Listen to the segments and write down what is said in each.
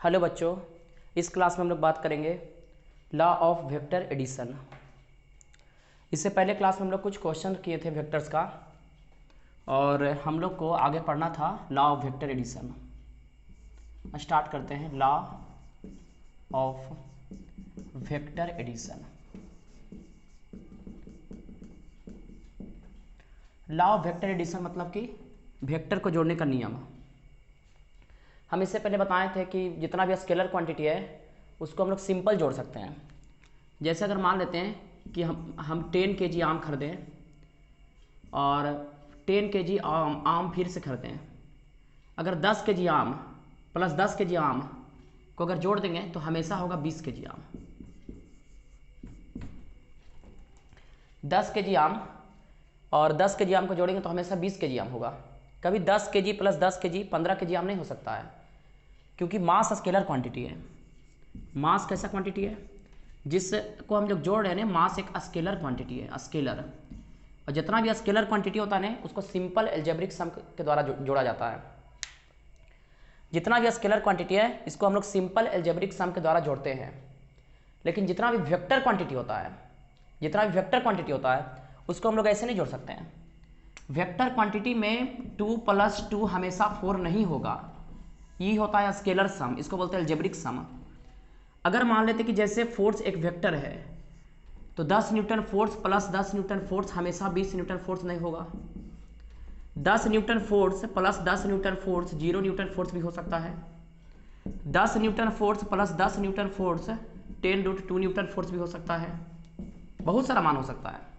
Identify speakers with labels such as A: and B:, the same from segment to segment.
A: Hello बच्चों, इस class में हम लोग बात करेंगे लॉ ऑफ वेक्टर एडिशन। इससे पहले क्लास में हम लोग कुछ क्वेश्चन किए थे वेक्टर्स का और हम लोग को आगे पढ़ना था law of vector addition. Start करते हैं law of vector addition. Law of vector addition मतलब कि वेक्टर को जोड़ने का नियम। हम इससे पहले बताए थे कि जितना भी स्केलर क्वांटिटी है उसको हम लोग सिंपल जोड़ सकते हैं। जैसे अगर मान लेते हैं कि हम 10 kg आम खरीदें और 10 kg आम फिर से खरीदें। अगर 10 kg आम प्लस 10 kg आम को अगर जोड़ देंगे तो हमेशा होगा 20 kg आम। 10 kg आम और 10 kg आम को जोड़ेंगे तो हमेशा 20 kg आम होगा। कभी 10 kg प्लस 10 kg 15 kg आम नहीं हो सकता है, क्योंकि मास स्केलर क्वांटिटी है। मास कैसा क्वांटिटी है जिसको हम लोग जोड़ रहे हैं, मास एक स्केलर क्वांटिटी है, स्केलर। और जितना भी स्केलर क्वांटिटी होता है ना उसको सिंपल एल्जेब्रिक सम के द्वारा जोड़ा जाता है। जितना भी स्केलर क्वांटिटी है इसको हम लोग सिंपल एल्जेब्रिक सम के द्वारा जोड़ते हैं। लेकिन जितना भी वेक्टर क्वांटिटी होता है, उसको हम लोग ऐसे नहीं जोड़ सकते हैं। वेक्टर क्वांटिटी में 2 + 2 हमेशा 4 नहीं होगा। ये होता है स्केलर सम, इसको बोलते हैं एल्जेब्रिक सम। अगर मान लेते कि जैसे फोर्स एक वेक्टर है तो 10 Newton force plus 10 Newton force हमेशा 20 न्यूटन फोर्स नहीं होगा। 10 Newton force plus 10 Newton force 0 Newton force भी हो सकता है। 10 Newton force plus 10 Newton force 10√2 Newton force भी हो सकता है। बहुत सारा मान हो सकता है।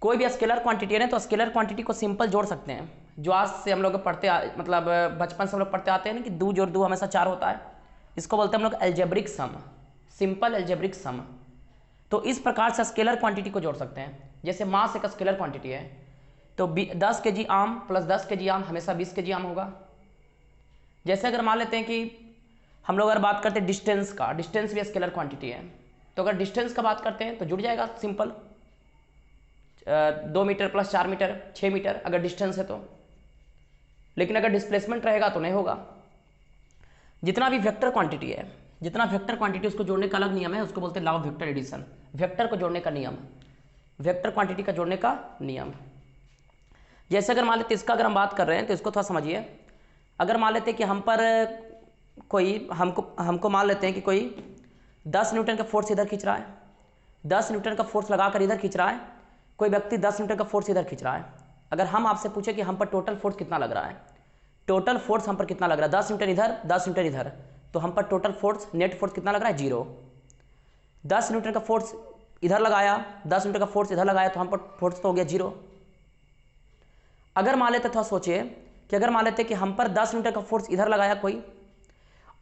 A: कोई भी स्केलर क्वांटिटी है ना तो स्केलर क्वांटिटी को सिंपल जोड़ सकते हैं। जो आज से हम लोग मतलब बचपन से हम लोग पढ़ते आते हैं ना कि 2 जोड़ 2 हमेशा 4 होता है। इसको बोलते हैं हम लोग algebraic sum, simple algebraic sum. तो इस प्रकार से स्केलर क्वांटिटी को जोड़ सकते हैं। जैसे मास एक स्केलर क्वांटिटी है तो 10 kg आम प्लस 10 kg आम हमेशा 20 kg आम होगा। जैसे अगर मान लेते हैं कि हम लोग अगर बात करते हैं डिस्टेंस का, डिस्टेंस भी स्केलर क्वांटिटी है, तो अगर डिस्टेंस का बात करते हैं तो जुड़ जाएगा simple 2 metre plus 4 metre 6 metre अगर डिस्टेंस है तो। लेकिन अगर डिस्प्लेसमेंट रहेगा तो नहीं होगा। जितना भी वेक्टर क्वांटिटी है, जितना वेक्टर क्वांटिटी उसको जोड़ने का अलग नियम है, उसको बोलते हैं law of vector addition. Vector को जोड़ने का नियम, वेक्टर क्वांटिटी का जोड़ने का नियम। जैसे अगर मान लेते इसका अगर हम बात कर रहे हैं तो इसको थोड़ा समझिए। अगर मान लेते हैं कि हम पर कोई हमको मान लेते हैं कि कोई 10 न्यूटन का फोर्स इधर खींच रहा है, 10 न्यूटन का फोर्स लगाकर इधर खींच रहा है। कोई व्यक्ति 10 न्यूटन का फोर्स इधर खींच रहा है। अगर हम आपसे पूछे कि हम पर टोटल फोर्स कितना लग रहा है, टोटल फोर्स हम पर कितना लग रहा है, 10 न्यूटन इधर 10 न्यूटन इधर, तो हम पर टोटल फोर्स नेट फोर्स कितना लग रहा है, 0। 10 न्यूटन का फोर्स इधर लगाया, 10 न्यूटन का फोर्स इधर लगाया तो हम पर फोर्स तो हो गया 0। अगर मान लेते, थोड़ा सोचिए कि अगर मान लेते कि हम पर 10 न्यूटन का फोर्स इधर लगाया कोई,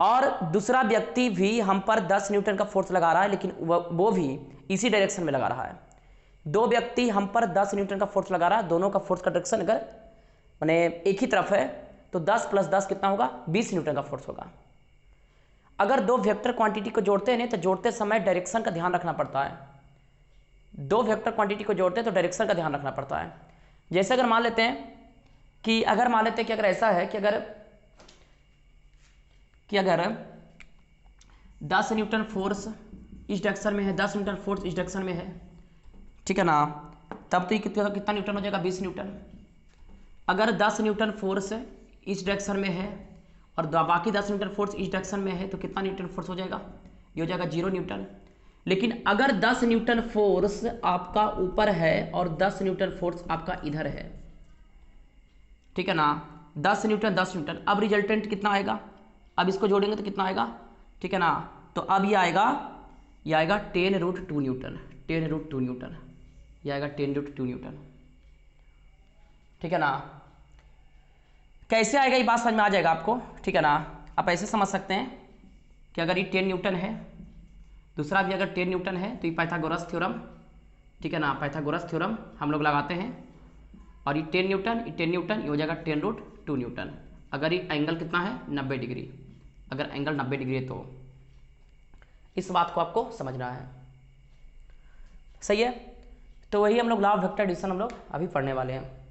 A: और दूसरा व्यक्ति भी हम पर 10 न्यूटन का फोर्स लगा रहा है, लेकिन वो भी इसी डायरेक्शन में लगा रहा है। 2 व्यक्ति हम पर 10 न्यूटन का फोर्स लगा रहा है, दोनों का फोर्स का डायरेक्शन अगर माने एक ही तरफ है तो 10 + 10 कितना होगा, 20 न्यूटन का फोर्स होगा। अगर 2 वेक्टर क्वांटिटी को जोड़ते हैं तो जोड़ते समय डायरेक्शन का ध्यान रखना पड़ता है। 2 वेक्टर क्वांटिटी को जोड़ते हैं तो डायरेक्शन का ध्यान रखना पड़ता है। जैसे अगर मान लेते हैं कि अगर ऐसा है कि अगर 10 न्यूटन फोर्स इस डायरेक्शन में है, 10 न्यूटन फोर्स इस डायरेक्शन में है, ठीक है ना, तब तो ये कितना न्यूटन हो जाएगा, 20 न्यूटन। अगर 10 न्यूटन फोर्स इस डायरेक्शन में है और बाकी 10 न्यूटन फोर्स इस डायरेक्शन में है तो कितना न्यूटन फोर्स हो जाएगा, ये हो जाएगा 0 न्यूटन। लेकिन अगर 10 न्यूटन फोर्स आपका ऊपर है और 10 न्यूटन फोर्स आपका इधर है, ठीक है ना, 10 न्यूटन 10 न्यूटन, अब रिजल्टेंट कितना आएगा, अब इसको जोड़ेंगे तो कितना आएगा, ठीक है ना, तो अब ये आएगा 10√2 न्यूटन, 10√2 न्यूटन, ये आएगा 10√2 न्यूटन, ठीक है ना। कैसे आएगा ये बात समझ में आ जाएगा आपको, ठीक है ना। आप ऐसे समझ सकते हैं कि अगर ये 10 न्यूटन है, दूसरा भी अगर 10 न्यूटन है तो ये पाइथागोरस थ्योरम, ठीक है ना, पाइथागोरस थ्योरम हम लोग लगाते हैं। और ये 10 न्यूटन, ये हो जाएगा 10√2 न्यूटन। अगर ये एंगल कितना है, 90 डिग्री, अगर एंगल 90 डिग्री है तो इस बात को आपको समझना है, सही है। तो वही हम लोग लॉ ऑफ वेक्टर एडिशन हम लोग अभी पढ़ने वाले हैं।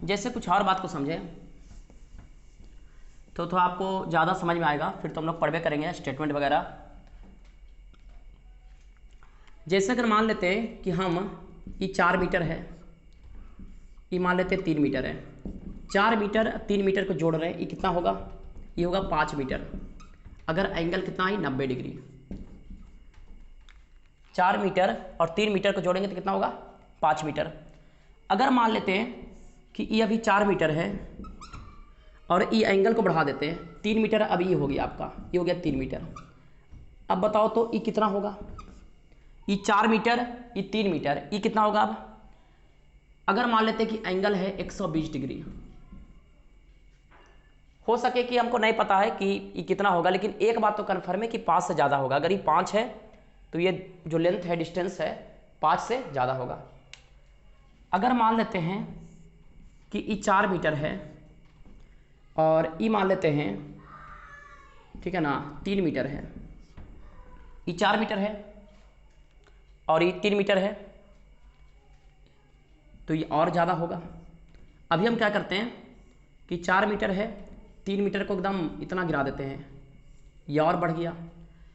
A: जैसे कुछ और बात को समझें तो आपको ज़्यादा समझ में आएगा, फिर तो हम लोग पढ़वे करेंगे स्टेटमेंट वगैरह। जैसे अगर मान लेते हैं कि हम ये 4 मीटर है, ये मान लेते हैं 3 मीटर है, 4 मीटर 3 मीटर को जोड़ रहे हैं, ये कितना होगा, ये होगा 5 मीटर। अगर एंगल कितना है 90 डिग्री, 4 मीटर और 3 मीटर को जोड़ेंगे तो कितना होगा 5 मीटर। अगर मान लेते हैं कि ये अभी 4 मीटर है और ये एंगल को बढ़ा देते हैं 3 मीटर, अब ये हो गया आपका, ये हो गया 3 मीटर। अब बताओ तो ये कितना होगा, ये 4 मीटर ये 3 मीटर, ये कितना होगा। अब अगर मान लेते हैं कि एंगल है 120 डिग्री, हो सके कि हमको नहीं पता है कि ये कितना होगा, लेकिन एक बात तो कन्फर्म है कि 5 से ज़्यादा होगा। अगर ये 5 है तो ये जो लेंथ है, डिस्टेंस है, 5 से ज़्यादा होगा। अगर मान लेते हैं कि ये 4 मीटर है और ये मान लेते हैं, ठीक है ना, 3 मीटर है, ये 4 मीटर है और ये 3 मीटर है, तो ये और ज़्यादा होगा। अभी हम क्या करते हैं कि 4 मीटर है, 3 मीटर को एकदम इतना गिरा देते हैं, ये और बढ़ गया।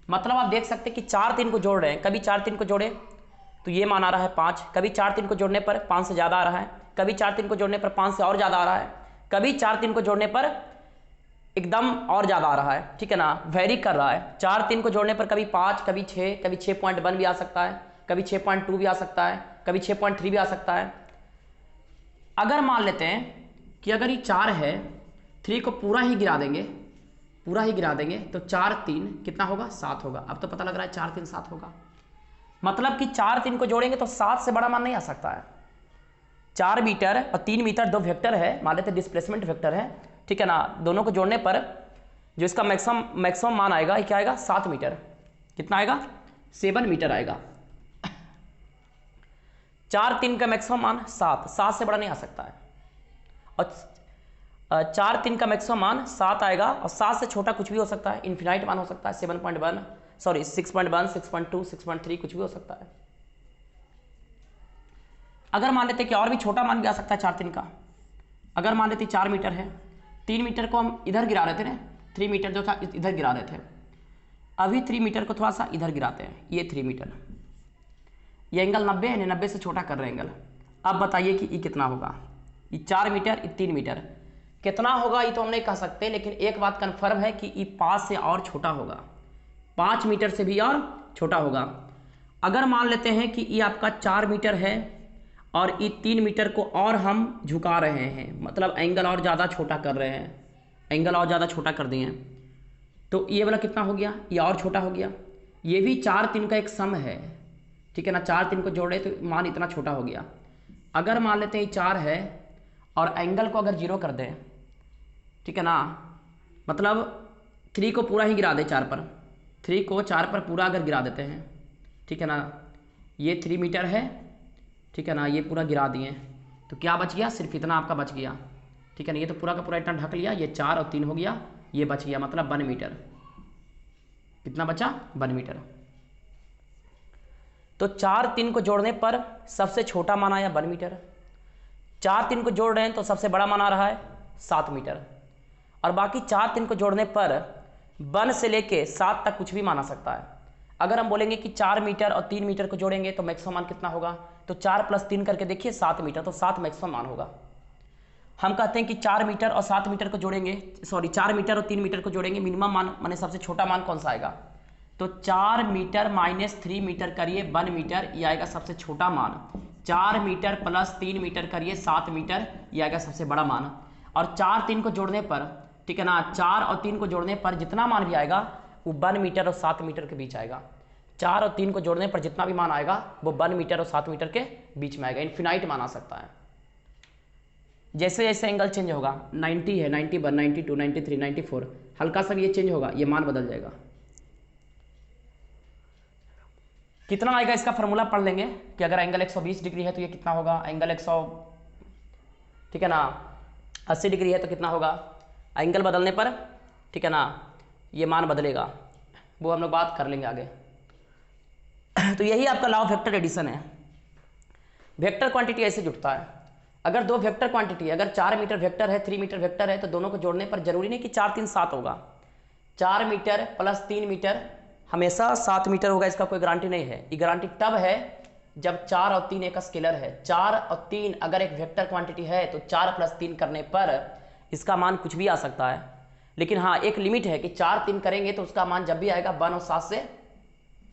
A: मतलब आप देख सकते हैं कि 4 3 को जोड़ रहे हैं, कभी 4 3 को जोड़े तो ये मान आ रहा है 5, कभी 4 3 को जोड़ने पर 5 से ज़्यादा आ रहा है, कभी 4 3 को जोड़ने पर 5 से और ज़्यादा आ रहा है, कभी 4 3 को जोड़ने पर एकदम और ज़्यादा आ रहा है, ठीक है ना, वेरी कर रहा है। 4 3 को जोड़ने पर कभी 5, कभी 6, कभी 6.1 भी आ सकता है, कभी 6.2 भी आ सकता है, कभी 6.3 भी आ सकता है। अगर मान लेते हैं कि अगर ये 4 है, 3 को पूरा ही गिरा देंगे, पूरा ही गिरा देंगे तो 4 3 कितना होगा 7 होगा। अब तो पता लग रहा है 4 3 7 होगा, मतलब कि 4 3 को जोड़ेंगे तो 7 से बड़ा मान नहीं आ सकता है। 4 मीटर और 3 मीटर दो वेक्टर है, मान लेते डिस्प्लेसमेंट वेक्टर है, ठीक है ना, दोनों को जोड़ने पर जो इसका मैक्सिमम मान आएगा ये क्या आएगा 7 मीटर। कितना आएगा 7 मीटर आएगा। 4 3 का मैक्सिमम मान 7 से बड़ा नहीं आ सकता है, और 4 3 का मैक्सिमम मान 7 आएगा और 7 से छोटा कुछ भी हो सकता है, इन्फिनाइट मान हो सकता है, 7.1 सॉरी 6.1 6.2 6.3 कुछ भी हो सकता है। अगर मान लेते कि और भी छोटा मान भी आ सकता है 4 3 का, अगर मान लेते 4 मीटर है, 3 मीटर को हम इधर गिरा रहे थे ना, 3 मीटर जो था इधर गिरा रहे थे, अभी 3 मीटर को थोड़ा सा इधर गिराते हैं, ये 3 मीटर, ये एंगल 90 है, 90 से छोटा कर रहे हैं एंगल। अब बताइए कि ये कितना होगा, ये 4 मीटर ये 3 मीटर कितना होगा, ये तो हम नहीं कह सकते, लेकिन एक बात कन्फर्म है कि ये 5 से और छोटा होगा, 5 मीटर से भी और छोटा होगा। अगर मान लेते हैं कि ये आपका 4 मीटर है और ये 3 मीटर को और हम झुका रहे हैं, मतलब एंगल और ज़्यादा छोटा कर रहे हैं, एंगल और ज़्यादा छोटा कर दिए, तो ये वाला कितना हो गया, ये और छोटा हो गया। ये भी 4 3 का एक सम है, ठीक है ना, 4 3 को जोड़े तो मान इतना छोटा हो गया। अगर मान लेते हैं 4 है और एंगल को अगर 0 कर दें, ठीक है ना, मतलब 3 को पूरा ही गिरा दे 4 पर, 3 को 4 पर पूरा अगर गिरा देते हैं, ठीक है ना, ये 3 मीटर है, ठीक है ना, ये पूरा गिरा दिए तो क्या बच गया, सिर्फ इतना आपका बच गया, ठीक है ना, ये तो पूरा का पूरा इतना ढक लिया, ये 4 और 3 हो गया, ये बच गया, मतलब 1 मीटर। कितना बचा 1 मीटर। तो 4 3 को जोड़ने पर सबसे छोटा मान आया 1 मीटर, 4 3 को जोड़ रहे हैं तो सबसे बड़ा मान आ रहा है 7 मीटर, और बाकी 4 3 को जोड़ने पर 1 से लेके 7 तक कुछ भी मान आ सकता है। अगर हम बोलेंगे कि 4 मीटर और 3 मीटर को जोड़ेंगे तो मैक्सिमम मान कितना होगा, तो 4 + 3 करके देखिए 7 मीटर, तो 7 मैक्सिमम मान होगा। हम कहते हैं कि 4 मीटर और 7 मीटर को जोड़ेंगे, सॉरी 4 मीटर और 3 मीटर को जोड़ेंगे, मिनिमम मान माने सबसे छोटा मान कौन सा आएगा, तो 4 मीटर - 3 मीटर करिए 1 मीटर, ये आएगा सबसे छोटा मान। 4 मीटर + 3 मीटर करिए 7 मीटर, ये आएगा सबसे बड़ा मान। और 4 3 को जोड़ने पर, ठीक है ना, 4 और 3 को जोड़ने पर जितना मान भी आएगा वो 1 मीटर और 7 मीटर के बीच आएगा। 4 और 3 को जोड़ने पर जितना भी मान आएगा वो 1 मीटर और 7 मीटर के बीच में आएगा, इन्फिनाइट मान आ सकता है। जैसे जैसे एंगल चेंज होगा, 90 है, 91 92 93 94, हल्का सा भी ये चेंज होगा, ये मान बदल जाएगा। कितना आएगा इसका फॉर्मूला पढ़ लेंगे कि अगर एंगल 120 डिग्री है तो ये कितना होगा, एंगल 100, ठीक है ना, 80 डिग्री है तो कितना होगा, एंगल बदलने पर, ठीक है ना, ये मान बदलेगा, वो हम लोग बात कर लेंगे आगे। तो यही आपका लॉ ऑफ वेक्टर एडिशन है। वेक्टर क्वांटिटी ऐसे जुड़ता है, अगर दो वेक्टर क्वांटिटी है, अगर 4 मीटर वेक्टर है, 3 मीटर वेक्टर है, तो दोनों को जोड़ने पर जरूरी नहीं कि 4 3 7 होगा। 4 मीटर प्लस 3 मीटर हमेशा 7 मीटर होगा, इसका कोई गारंटी नहीं है। ये गारंटी तब है जब 4 और 3 एक स्केलर है। 4 और 3 अगर एक वेक्टर क्वांटिटी है तो 4 प्लस 3 करने पर इसका मान कुछ भी आ सकता है। लेकिन हाँ, एक लिमिट है कि 4 3 करेंगे तो उसका मान जब भी आएगा 1 और 7 से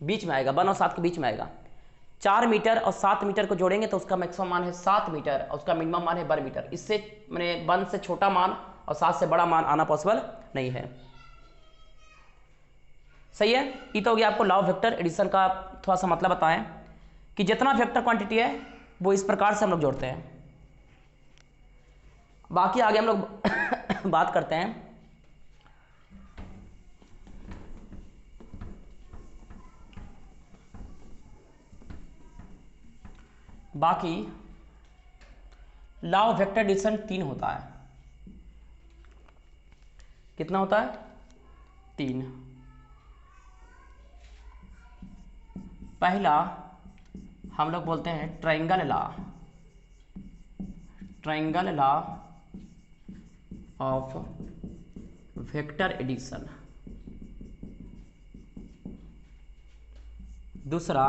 A: बीच में आएगा, 1 और 7 के बीच में आएगा। 4 मीटर और 7 मीटर को जोड़ेंगे तो उसका मैक्सिमम मान है 7 मीटर और उसका मिनिमम मान है 12 मीटर। इससे मैंने 1 से छोटा मान और 7 से बड़ा मान आना पॉसिबल नहीं है। सही है। ये तो हो गया आपको लॉ ऑफ वेक्टर एडिशन का थोड़ा सा मतलब बताएं कि जितना वेक्टर क्वांटिटी है वो इस प्रकार से हम लोग जोड़ते हैं। बाकी आगे हम लोग बात करते हैं बाकी लॉ ऑफ वेक्टर एडिशन 3 होता है। कितना होता है? 3। पहला हम लोग बोलते हैं triangle law, triangle law of vector addition. दूसरा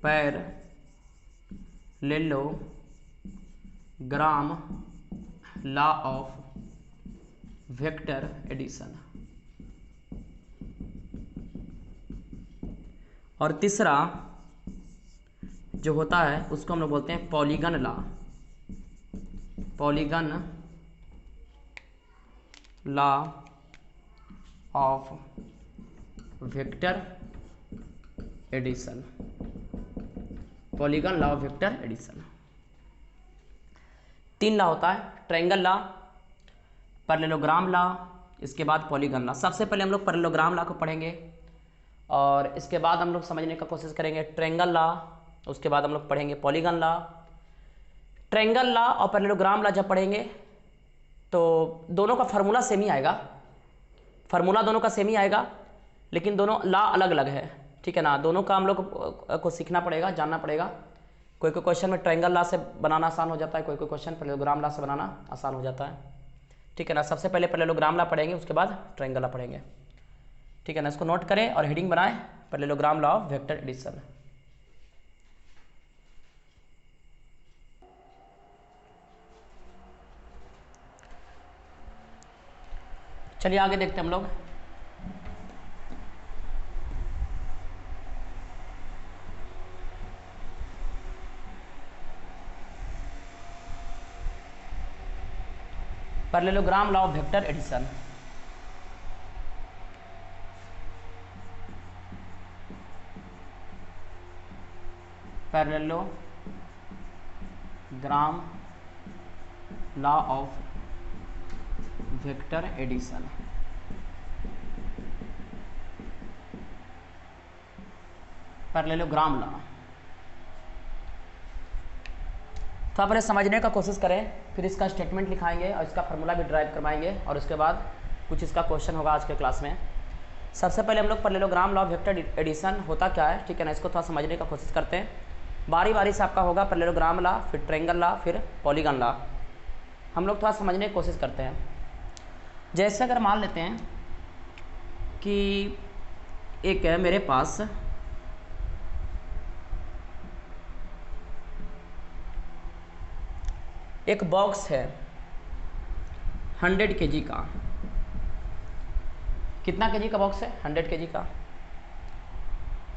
A: parallelogram law of vector addition. और तीसरा जो होता है उसको हम लोग बोलते हैं polygon law, polygon law of vector addition, polygon law of vector addition. 3 law होता है, ट्रायंगल लॉ, पैरेललोग्राम लॉ, इसके बाद पॉलीगन लॉ। सबसे पहले हम लोग पैरेललोग्राम लॉ को पढ़ेंगे और इसके बाद हम लोग समझने का कोशिश करेंगे ट्रायंगल लॉ, उसके बाद हम लोग पढ़ेंगे पॉलीगन लॉ। ट्रायंगल लॉ और पैरेललोग्राम लॉ जब पढ़ेंगे तो दोनों का फार्मूला सेम ही आएगा, फार्मूला दोनों का सेम ही आएगा, लेकिन दोनों लॉ अलग अलग है। ठीक है ना, दोनों का हम लोग को सीखना पड़ेगा, जानना पड़ेगा। कोई कोई क्वेश्चन में ट्रायंगल लॉ से बनाना आसान हो जाता है, कोई कोई क्वेश्चन पैरेललोग्राम लॉ से बनाना आसान हो जाता है। ठीक है ना, सबसे पहले पैरेललोग्राम लॉ पढ़ेंगे, उसके बाद ट्रायंगल लॉ पढ़ेंगे। ठीक है ना, इसको नोट करें और हेडिंग बनाएं, parallelogram law of vector addition. चलिए आगे देखते हैं हम लोग। Parallelogram law of vector addition. Parallelogram law of vector addition. Parallelogram law तो पहले समझने का कोशिश करें, फिर इसका स्टेटमेंट लिखाएंगे और इसका फार्मूला भी ड्राइव करवाएंगे और उसके बाद कुछ इसका क्वेश्चन होगा आज के क्लास में। सबसे पहले हम लोग parallelogram law of vector addition होता क्या है, ठीक है ना, इसको थोड़ा समझने का कोशिश करते हैं। बारी बारी से आपका होगा पैरेललोग्राम लॉ, फिर ट्रायंगल लॉ, फिर पॉलीगन लॉ। हम लोग थोड़ा समझने की कोशिश करते हैं। जैसे अगर मान लेते हैं कि एक है मेरे पास एक बॉक्स है 100 kg का। कितना kg का बॉक्स है? 100 kg का।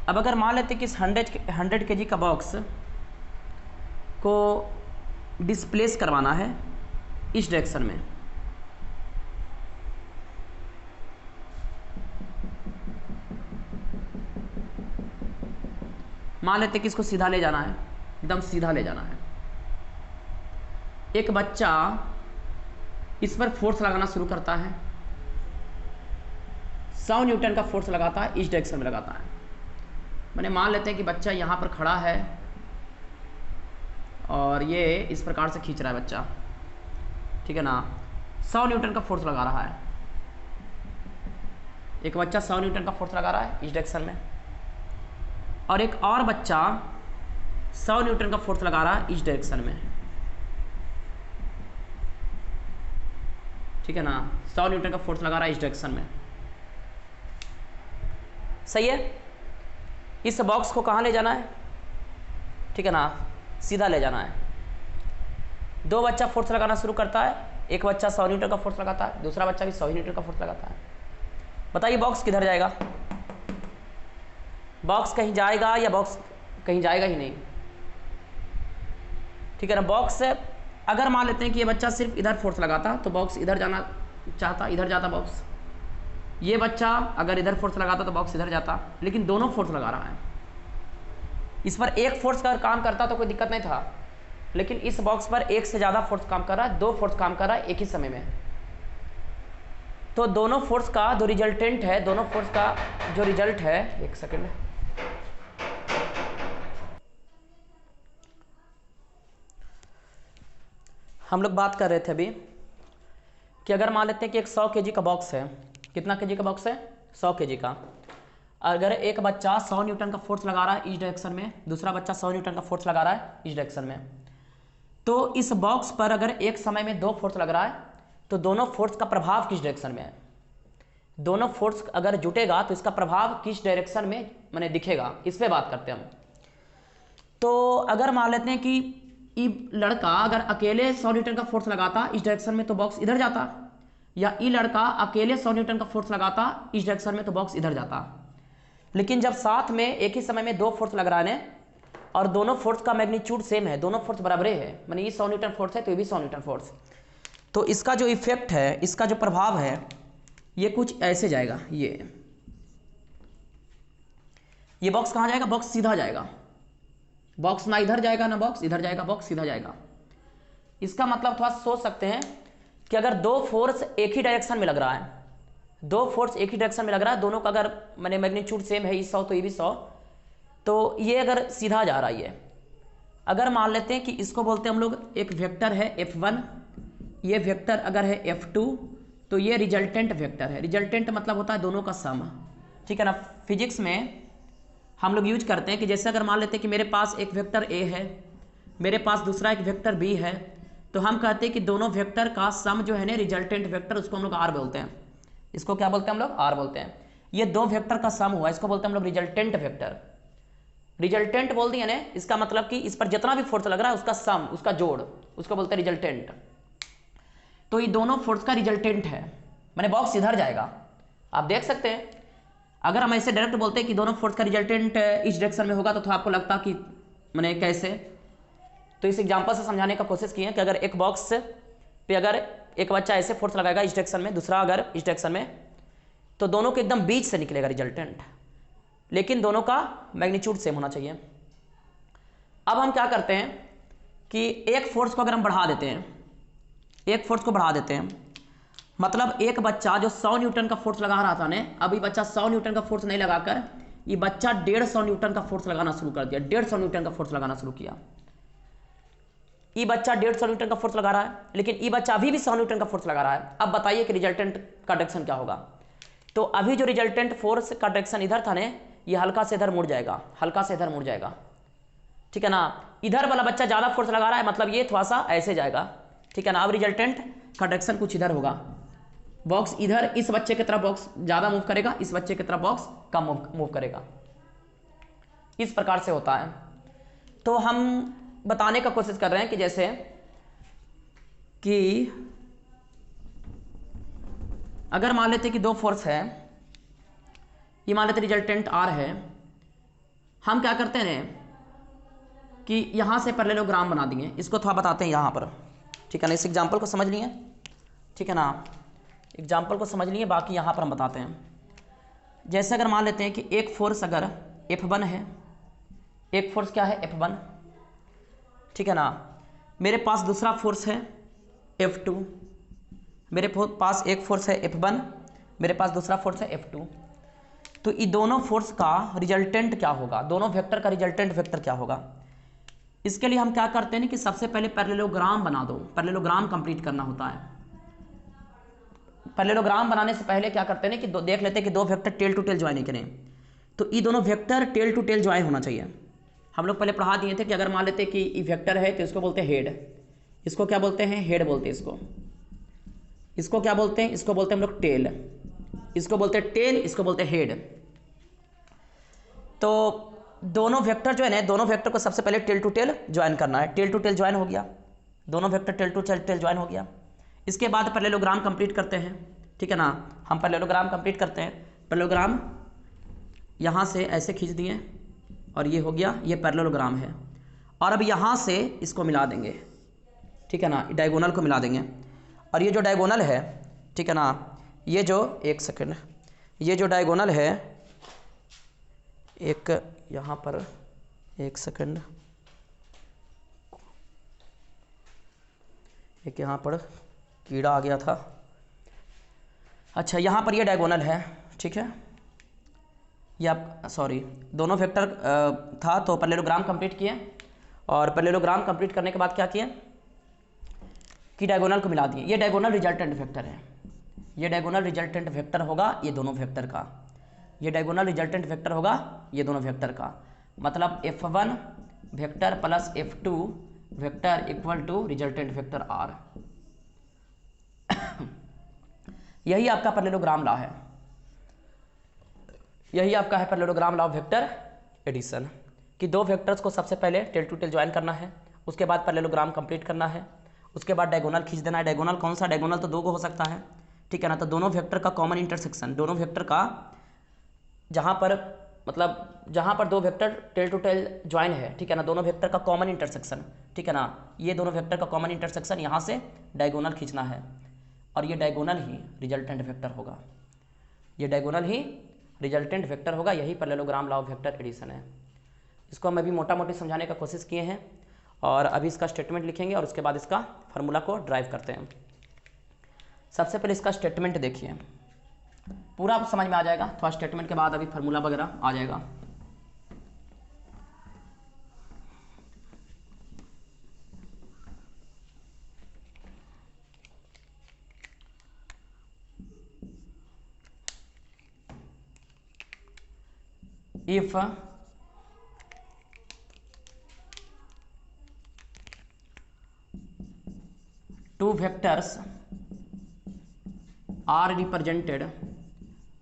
A: अब अगर मान लेते कि इस 100 kg का बॉक्स को डिस्प्लेस करवाना है इस डायरेक्शन में, मान लेते कि इसको सीधा ले जाना है, एकदम सीधा ले जाना है। एक बच्चा इस पर फोर्स लगाना शुरू करता है, 100 न्यूटन का फोर्स लगाता है, इस डायरेक्शन में लगाता है। मैंने मान लेते हैं कि बच्चा यहाँ पर खड़ा है और ये इस प्रकार से खींच रहा है बच्चा, ठीक है ना, 100 न्यूटन का फोर्स लगा रहा है। एक बच्चा 100 न्यूटन का फोर्स लगा रहा है इस डायरेक्शन में, और एक और बच्चा 100 न्यूटन का फोर्स लगा रहा है इस डायरेक्शन में, ठीक है ना, 100 न्यूटन का फोर्स लगा रहा है इस डायरेक्शन में, सही है। इस बॉक्स को कहाँ ले जाना है, ठीक है ना, सीधा ले जाना है। दो बच्चा फोर्स लगाना शुरू करता है, एक बच्चा 100 न्यूटन का फोर्स लगाता है, दूसरा बच्चा भी 100 न्यूटन का फोर्स लगाता है। बताइए बॉक्स किधर जाएगा, बॉक्स कहीं जाएगा या बॉक्स कहीं जाएगा ही नहीं, ठीक है ना। बॉक्स अगर मान लेते हैं कि ये बच्चा सिर्फ इधर फोर्स लगाता तो बॉक्स इधर जाना चाहता, इधर जाता बॉक्स। ये बच्चा अगर इधर फोर्स लगाता तो बॉक्स इधर जाता, लेकिन दोनों फोर्स लगा रहा है। इस पर एक फोर्स का काम करता तो कोई दिक्कत नहीं था, लेकिन इस बॉक्स पर एक से ज़्यादा फोर्स काम कर रहा है, दो फोर्स काम कर रहा है एक ही समय में। तो दोनों फोर्स का जो रिजल्टेंट है, दोनों फोर्स का जो रिजल्ट है, एक सेकेंड, हम लोग बात कर रहे थे अभी कि अगर मान लेते हैं कि एक 100 kg का बॉक्स है, कितना kg का बॉक्स है, 100 kg का। अगर एक बच्चा 100 न्यूटन का फोर्स लगा रहा है इस डायरेक्शन में, दूसरा बच्चा 100 न्यूटन का फोर्स लगा रहा है इस डायरेक्शन में, तो इस बॉक्स पर अगर एक समय में दो फोर्स लग रहा है तो दोनों फोर्स का प्रभाव किस डायरेक्शन में है, दोनों फोर्स अगर जुटेगा तो इसका प्रभाव किस डायरेक्शन में मैंने दिखेगा, इस पर बात करते हैं हम। तो अगर मान लेते हैं कि ई लड़का अगर अकेले 100 न्यूटन का फोर्स लगाता इस डायरेक्शन में तो बॉक्स इधर जाता, या ई लड़का अकेले 100 न्यूटन का फोर्स लगाता इस डायरेक्शन में तो बॉक्स इधर जाता। लेकिन जब साथ में एक ही समय में दो फोर्स लग रहा है और दोनों फोर्स का मैग्नीट्यूड सेम है, दोनों फोर्स बराबर है, माने ये 100 न्यूटन फोर्स है तो ये भी 100 न्यूटन फोर्स, तो इसका जो इफेक्ट है, इसका जो प्रभाव है, ये कुछ ऐसे जाएगा। ये बॉक्स कहाँ जाएगा, बॉक्स सीधा जाएगा, बॉक्स ना इधर जाएगा ना बॉक्स इधर जाएगा, बॉक्स सीधा जाएगा। इसका मतलब थोड़ा सोच सकते हैं कि अगर दो फोर्स एक ही डायरेक्शन में लग रहा है, दो फोर्स एक ही डायरेक्शन में लग रहा है, दोनों का अगर मैंने मैग्नीट्यूड सेम है, ये 100 तो ये भी 100, तो ये अगर सीधा जा रहा है, ये अगर मान लेते हैं कि इसको बोलते हैं हम लोग, एक वेक्टर है F1, ये वेक्टर अगर है F2, तो ये रिजल्टेंट वेक्टर है। रिजल्टेंट मतलब होता है दोनों का सम, ठीक है ना। फिजिक्स में हम लोग यूज करते हैं कि जैसे अगर मान लेते हैं कि मेरे पास एक वेक्टर A है, मेरे पास दूसरा एक वेक्टर B है, तो हम कहते हैं कि दोनों वेक्टर का सम जो है ना रिजल्टेंट वेक्टर, उसको हम लोग R बोलते हैं। इसको क्या बोलते हैं हम लोग, R बोलते हैं। ये दो वेक्टर का सम हुआ, इसको बोलते हैं हम लोग रिजल्टेंट वेक्टर। रिजल्टेंट बोल दिया ना, इसका मतलब कि इस पर जितना भी फोर्स लग रहा है उसका सम, उसका जोड़, उसको बोलते हैं रिजल्टेंट। तो ये दोनों फोर्स का रिजल्टेंट है, मैंने बॉक्स इधर जाएगा, आप देख सकते हैं। अगर हम ऐसे डायरेक्ट बोलते हैं कि दोनों फोर्स का रिजल्टेंट इस डायरेक्शन में होगा तो आपको लगता कि मैंने कैसे, तो इस एग्जांपल से समझाने का कोशिश की है कि अगर एक बॉक्स पे अगर एक बच्चा ऐसे फोर्स लगाएगा इस डायरेक्शन में, दूसरा अगर इस डायरेक्शन में, तो दोनों के एकदम बीच से निकलेगा रिजल्टेंट, लेकिन दोनों का मैग्नीट्यूड सेम होना चाहिए। अब हम क्या करते हैं कि एक फोर्स को अगर हम बढ़ा देते हैं, एक फोर्स को बढ़ा देते हैं, मतलब एक बच्चा जो 100 न्यूटन का फोर्स लगा रहा था ने, अभी बच्चा 100 न्यूटन का फोर्स नहीं लगाकर ये बच्चा 150 न्यूटन का फोर्स लगाना शुरू कर दिया, 150 न्यूटन का फोर्स लगाना शुरू किया। ये बच्चा 150 न्यूटन का फोर्स लगा रहा है, लेकिन ये बच्चा अभी भी 100 न्यूटन का फोर्स लगा रहा है। अब बताइए कि रिजल्टेंट का डायरेक्शन क्या होगा। तो अभी जो रिजल्टेंट फोर्स का डायरेक्शन इधर था ने, ये हल्का से इधर मुड़ जाएगा, हल्का से इधर मुड़ जाएगा, ठीक है ना। इधर वाला बच्चा ज्यादा फोर्स लगा रहा है, मतलब ये थोड़ा सा ऐसे जाएगा, ठीक है ना। अब रिजल्टेंट का डायरेक्शन कुछ इधर होगा, बॉक्स इधर इस बच्चे की तरफ बॉक्स ज्यादा मूव करेगा, इस बच्चे की तरफ बॉक्स कम मूव करेगा, इस प्रकार से होता है। तो हम बताने का कोशिश कर रहे हैं कि जैसे कि अगर मान लेते कि दो फोर्स है, ये मान लेते रिजल्टेंट R है, हम क्या करते हैं कि यहां से पैरेललोग्राम बना दिए, इसको थोड़ा बताते हैं यहां पर, ठीक है ना। इस एग्जाम्पल को समझ लिए, ठीक है ना, एग्जाम्पल को समझ लिए, बाकी यहाँ पर हम बताते हैं। जैसे अगर मान लेते हैं कि एक फोर्स अगर F1 है, एक फोर्स क्या है F1, ठीक है ना। मेरे पास दूसरा फोर्स है F2, मेरे पास एक फोर्स है F1, मेरे पास दूसरा फोर्स है F2। तो ये दोनों फोर्स का रिजल्टेंट क्या होगा, दोनों वेक्टर का रिजल्टेंट वेक्टर क्या होगा। इसके लिए हम क्या करते हैं कि सबसे पहले पैरेललोग्राम बना दो, पैरेललोग्राम कंप्लीट करना होता है। पैरेललोग्राम बनाने से पहले क्या करते हैं कि देख लेते हैं कि दो vector tail to tail join करें, तो ये दोनों vector tail to tail join होना चाहिए। हम लोग पहले पढ़ा दिए थे कि अगर मान लेते कि वेक्टर है तो इसको बोलते हैं हेड, इसको क्या बोलते हैं, हेड बोलते हैं इसको। इसको क्या बोलते हैं, इसको बोलते हैं हम लोग टेल, इसको बोलते हैं टेल, इसको बोलते हैं हेड। तो दोनों वेक्टर जो है ना, दोनों वेक्टर को सबसे पहले टेल टू टेल ज्वाइन करना है। टेल टू टेल ज्वाइन हो गया, दोनों vector tail to tail join हो गया। इसके बाद पैरेललोग्राम कंप्लीट करते हैं, ठीक है ना। हम पैरेललोग्राम कंप्लीट करते हैं। पैरेललोग्राम यहाँ से ऐसे खींच दिए और ये हो गया, ये पैरेललोग्राम है। और अब यहाँ से इसको मिला देंगे, ठीक है ना, डायगोनल को मिला देंगे। और ये जो डायगोनल है, ठीक है ना, ये जो, एक सेकंड, ये जो डायगोनल है, एक यहाँ पर, एक सेकंड, एक यहाँ पर कीड़ा आ गया था। अच्छा, यहाँ पर ये डायगोनल है, ठीक है। या सॉरी, दोनों वेक्टर था तो पैरेललोग्राम कंप्लीट किए, और पैरेललोग्राम कंप्लीट करने के बाद क्या किए कि डायगोनल को मिला दिए। ये डायगोनल रिजल्टेंट वेक्टर है, ये डायगोनल रिजल्टेंट वेक्टर होगा ये दोनों वेक्टर का, ये डायगोनल रिजल्टेंट वेक्टर होगा ये दोनों वेक्टर का। मतलब F1 vector plus F2 vector equal to resultant vector R। यही आपका पैरेललोग्राम लॉ है, यही आपका है parallelogram law of vector addition, कि दो वेक्टर्स को सबसे पहले टेल टू टेल ज्वाइन करना है, उसके बाद पैरेललोग्राम कंप्लीट करना है, उसके बाद डायगोनल खींच देना है। डायगोनल कौन सा, डायगोनल तो दो को हो सकता है, ठीक है ना। तो दोनों वेक्टर का कॉमन इंटरसेक्शन, दोनों वेक्टर का जहाँ पर, मतलब जहाँ पर दो vector tail to tail join है, ठीक है ना, दोनों वेक्टर का कॉमन इंटरसेक्शन, ठीक है ना, ये दोनों वेक्टर का कॉमन इंटरसेक्शन यहाँ से डायगोनल खींचना है, और ये डायगोनल ही रिजल्टेंट वेक्टर होगा, ये डायगोनल ही रिजल्टेंट वेक्टर होगा। यही parallelogram law of vector addition है। इसको हम अभी मोटा मोटी समझाने का कोशिश किए हैं, और अभी इसका स्टेटमेंट लिखेंगे और उसके बाद इसका फार्मूला को ड्राइव करते हैं। सबसे पहले इसका स्टेटमेंट देखिए, पूरा समझ में आ जाएगा, थोड़ा स्टेटमेंट के बाद अभी फार्मूला वगैरह आ जाएगा। if two vectors are represented,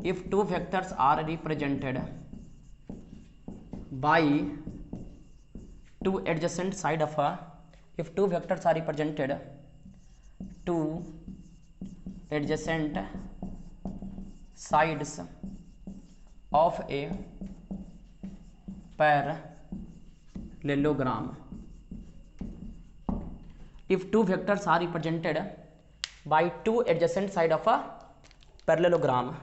A: if two vectors are represented by two adjacent side of a, if two vectors are represented two adjacent sides of a parallelogram, if two vectors are represented by two adjacent side of a parallelogram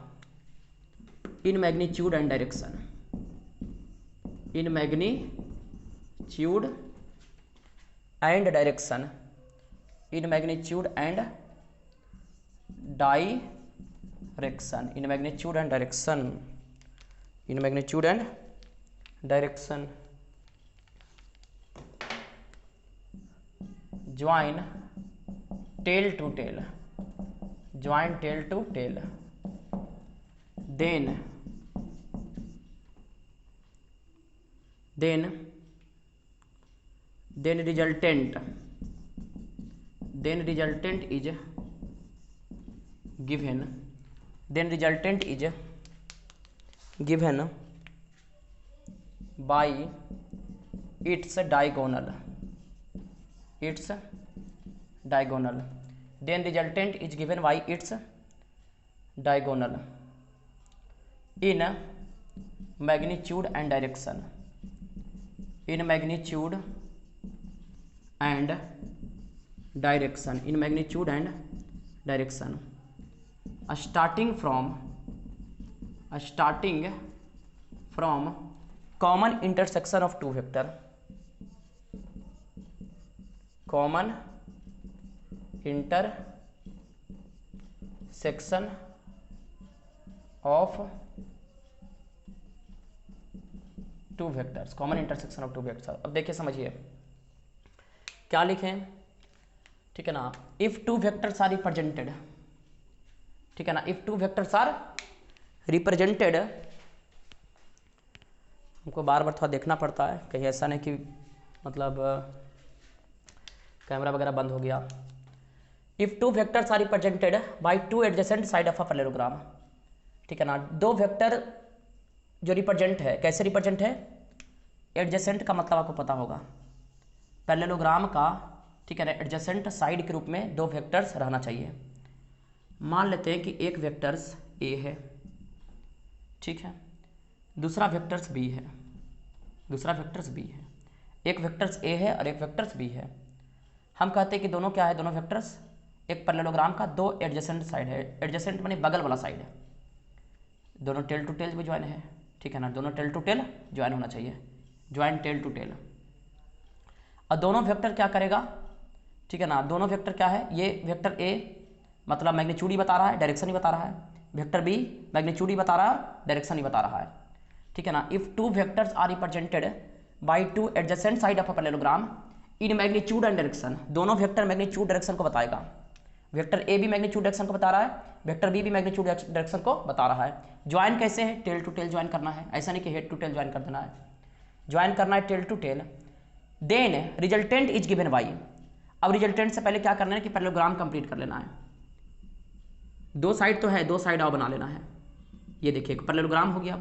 A: in magnitude and direction, in magnitude and direction, in magnitude and direction, in magnitude and direction, in magnitude and direction, join tail to tail, join tail to tail, then resultant is given, then resultant is given by its diagonal, its diagonal, then resultant is given by its diagonal in magnitude and direction, in magnitude and direction, in magnitude and direction, starting from common intersection of two vector, common intersection of two vectors, common intersection of two vectors. अब देखिए समझिए क्या लिखें, ठीक है ना, if two vectors are represented, ठीक है ना, if two vectors are represented हमको बार बार थोड़ा देखना पड़ता है, कहीं ऐसा नहीं कि मतलब कैमरा वगैरह बंद हो गया। If two vectors are represented by two adjacent side of a parallelogram, ठीक है ना, दो वेक्टर जो रिप्रेजेंट है, कैसे रिप्रेजेंट है, एडजेसेंट का मतलब आपको पता होगा, पैरेललोग्राम का, ठीक है ना, एडजेसेंट साइड के रूप में दो वेक्टर्स रहना चाहिए। मान लेते हैं कि एक वेक्टर्स ए है, ठीक है, दूसरा वेक्टर्स बी है, दूसरा वेक्टर्स बी है, एक वेक्टर्स ए है और एक वेक्टर्स बी है। हम कहते हैं कि दोनों क्या है, दोनों वेक्टर्स एक पैरेललोग्राम का दो एडजेसेंट साइड है, एडजेसेंट माने बगल वाला साइड है, दोनों टेल टू टेल भी ज्वाइन है, ठीक है ना, दोनों टेल टू टेल ज्वाइन होना चाहिए, ज्वाइन टेल टू टेल। और दोनों वेक्टर क्या करेगा, ठीक है ना, दोनों वेक्टर क्या है, ये वेक्टर ए मतलब मैग्नीट्यूड ही बता रहा है, डायरेक्शन ही बता रहा है, वेक्टर बी मैग्नीट्यूड ही बता रहा है, डायरेक्शन ही बता रहा है, ठीक है ना। If two vectors are represented by two adjacent side of a parallelogram in magnitude and direction, दोनों वेक्टर मैग्नीट्यूड डायरेक्शन को बताएगा, वेक्टर ए भी मैग्नीट्यूड डायरेक्शन को बता रहा है, वेक्टर बी भी मैग्नीट्यूड डायरेक्शन को बता रहा है। ज्वाइन कैसे है, टेल टू टेल ज्वाइन करना है, ऐसा नहीं कि हेड टू टेल ज्वाइन कर देना है, ज्वाइन करना है tail to tail. Then resultant is given by, अब रिजल्टेंट से पहले क्या करना है कि पैरेललोग्राम कंप्लीट कर लेना है, दो साइड तो है, दो साइड और बना लेना है। ये देखिए पैरेललोग्राम हो गया,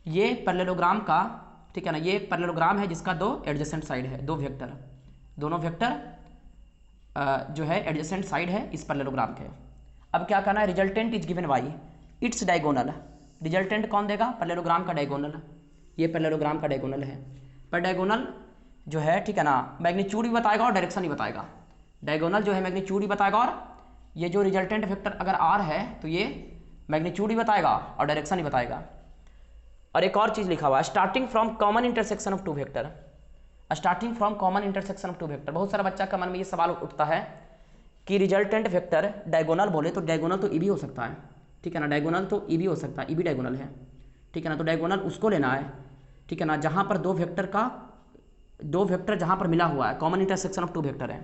A: ये पैरेललोग्राम का, ठीक है ना, ये एक पैरेललोग्राम है जिसका दो एडजेसेंट साइड है, दो वेक्टर, दोनों वेक्टर जो है एडजेसेंट साइड है इस पैरेललोग्राम के। अब क्या करना है, resultant is given by its diagonal, resultant कौन देगा, पैरेललोग्राम का डायगोनल, ये पैरेललोग्राम का डायगोनल है, पर डायगोनल जो है, ठीक है ना, मैग्नीट्यूड भी बताएगा और डायरेक्शन ही बताएगा, डायगोनल जो है मैग्नीट्यूड ही बताएगा, और ये जो रिजल्टेंट वेक्टर अगर आर है तो ये मैग्नीट्यूड ही बताएगा और डायरेक्शन ही बताएगा। और एक और चीज़ लिखा हुआ है, starting from common intersection of two vector, starting from common intersection of two vector. बहुत सारा बच्चा का मन में ये सवाल उठता है कि रिजल्टेंट वेक्टर डायगोनल बोले तो डायगोनल तो ई भी हो सकता है, ठीक है ना, डायगोनल तो ई भी हो सकता है, ई भी डायगोनल है, ठीक है ना, तो डायगोनल उसको लेना है, ठीक है ना, जहाँ पर दो वेक्टर जहाँ पर मिला हुआ है, common intersection of two vector है,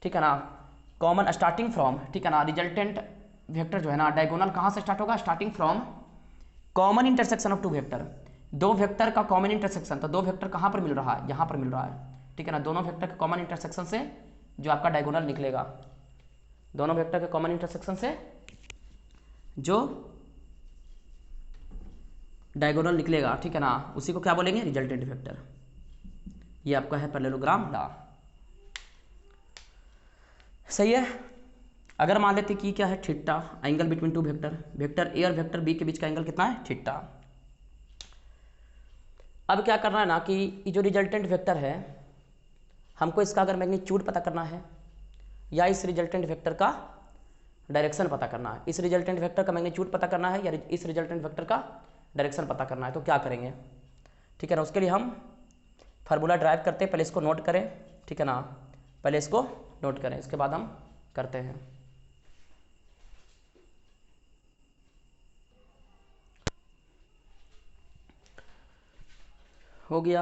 A: ठीक है ना, कॉमन स्टार्टिंग फ्रॉम, ठीक है ना, रिजल्टेंट वेक्टर जो है ना डायगोनल कहाँ से स्टार्ट होगा, starting from common intersection of two vector, दो वेक्टर का कॉमन इंटरसेक्शन, तो दो वेक्टर कहाँ पर मिल रहा है, यहाँ पर मिल रहा है, ठीक है ना, दोनों वेक्टर के कॉमन इंटरसेक्शन से जो आपका डायगोनल निकलेगा, दोनों वेक्टर के कॉमन इंटरसेक्शन से जो डायगोनल निकलेगा, ठीक है ना, उसी को क्या बोलेंगे, रिजल्टेंट वेक्टर। ये आपका है पैरेललोग्राम लॉ, सही है। अगर मान लेते कि क्या है, theta, angle between to vector, vector A और वेक्टर बी के बीच का एंगल कितना है, थीटा। अब क्या करना है ना कि ये जो रिजल्टेंट वेक्टर है, हमको इसका अगर मैग्नीट्यूड पता करना है या इस रिजल्टेंट वेक्टर का डायरेक्शन पता करना है, इस रिजल्टेंट वेक्टर का मैग्नीट्यूड पता करना है या इस रिजल्टेंट वेक्टर का डायरेक्शन पता करना है, तो क्या करेंगे, ठीक है ना, उसके लिए हम फार्मूला ड्राइव करते हैं, पहले इसको नोट करें, ठीक है ना, पहले इसको नोट करें, इसके बाद हम करते हैं। हो गया,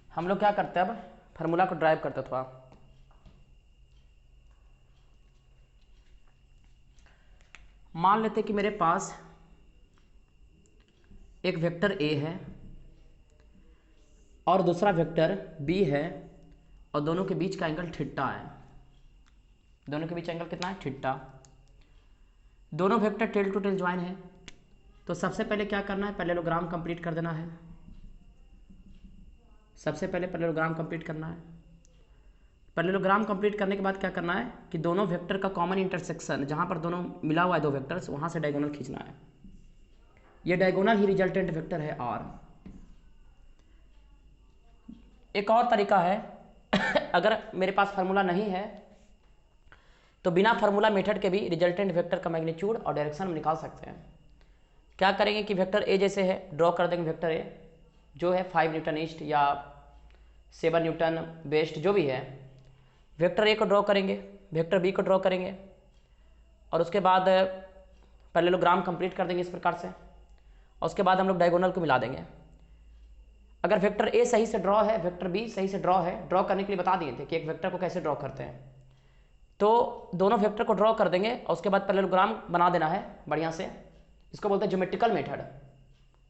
A: हम लोग क्या करते हैं, अब फार्मूला को ड्राइव करते थोड़ा। मान लेते कि मेरे पास एक वेक्टर ए है और दूसरा वेक्टर बी है और दोनों के बीच का एंगल थीटा है, दोनों के बीच एंगल कितना है, थीटा। दोनों vector tail to tail join है, तो सबसे पहले क्या करना है, पैरेललोग्राम कंप्लीट कर देना है, सबसे पहले पैरेललोग्राम कंप्लीट करना है। पैरेललोग्राम कंप्लीट करने के बाद क्या करना है कि दोनों वेक्टर का कॉमन इंटरसेक्शन, जहाँ पर दोनों मिला हुआ है दो वेक्टर्स, वहाँ से डायगोनल खींचना है, ये डायगोनल ही रिजल्टेंट वेक्टर है आर। एक और तरीका है अगर मेरे पास फार्मूला नहीं है तो बिना फार्मूला मेथड के भी रिजल्टेंट वेक्टर का मैग्नीट्यूड और डायरेक्शन हम निकाल सकते हैं। क्या करेंगे कि वेक्टर ए जैसे है, ड्रॉ कर देंगे वेक्टर ए जो है 5 न्यूटन ईस्ट या 7 न्यूटन वेस्ट जो भी है, वेक्टर ए को ड्रॉ करेंगे, वेक्टर बी को ड्रॉ करेंगे और उसके बाद पैरेललोग्राम कंप्लीट कर देंगे इस प्रकार से, और उसके बाद हम लोग डायगोनल को मिला देंगे। अगर वेक्टर ए सही से ड्रॉ है, वेक्टर बी सही से ड्रॉ है, ड्रॉ करने के लिए बता दिए थे कि एक वेक्टर को कैसे ड्रॉ करते हैं, तो दोनों वेक्टर को ड्रॉ कर देंगे और उसके बाद पैरेललोग्राम बना देना है बढ़िया से। इसको बोलते हैं ज्योमेट्रिकल मेथड।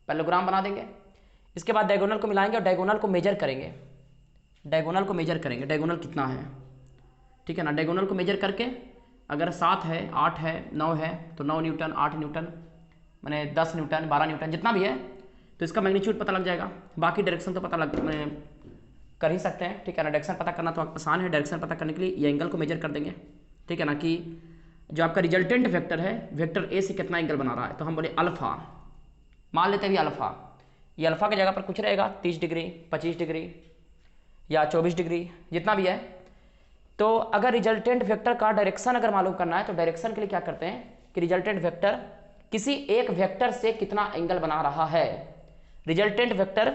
A: पैरेललोग्राम बना देंगे, इसके बाद डायगोनल को मिलाएंगे और डायगोनल को मेजर करेंगे। डायगोनल को मेजर करेंगे, डायगोनल कितना है, ठीक है ना। डायगोनल को मेजर करके अगर 7 है, 8 है, 9 है तो 9 न्यूटन, 8 न्यूटन, मैंने 10 न्यूटन, 12 न्यूटन, जितना भी है तो इसका मैग्नीट्यूड पता लग जाएगा। बाकी डायरेक्शन तो पता लग कर ही सकते हैं, ठीक है ना। डायरेक्शन पता करना तो आसान है। डायरेक्शन पता करने के लिए ये एंगल को मेजर कर देंगे, ठीक है ना, कि जो आपका रिजल्टेंट वेक्टर है, वेक्टर ए से कितना एंगल बना रहा है। तो हम बोले अल्फा, मान लेते हैं अल्फा, ये अल्फा की जगह पर कुछ रहेगा 30 डिग्री, 25 डिग्री या 24 डिग्री, जितना भी है। तो अगर रिजल्टेंट वेक्टर का डायरेक्शन अगर मालूम करना है तो डायरेक्शन के लिए क्या करते हैं कि रिजल्टेंट वेक्टर किसी एक वेक्टर से कितना एंगल बना रहा है। रिजल्टेंट वेक्टर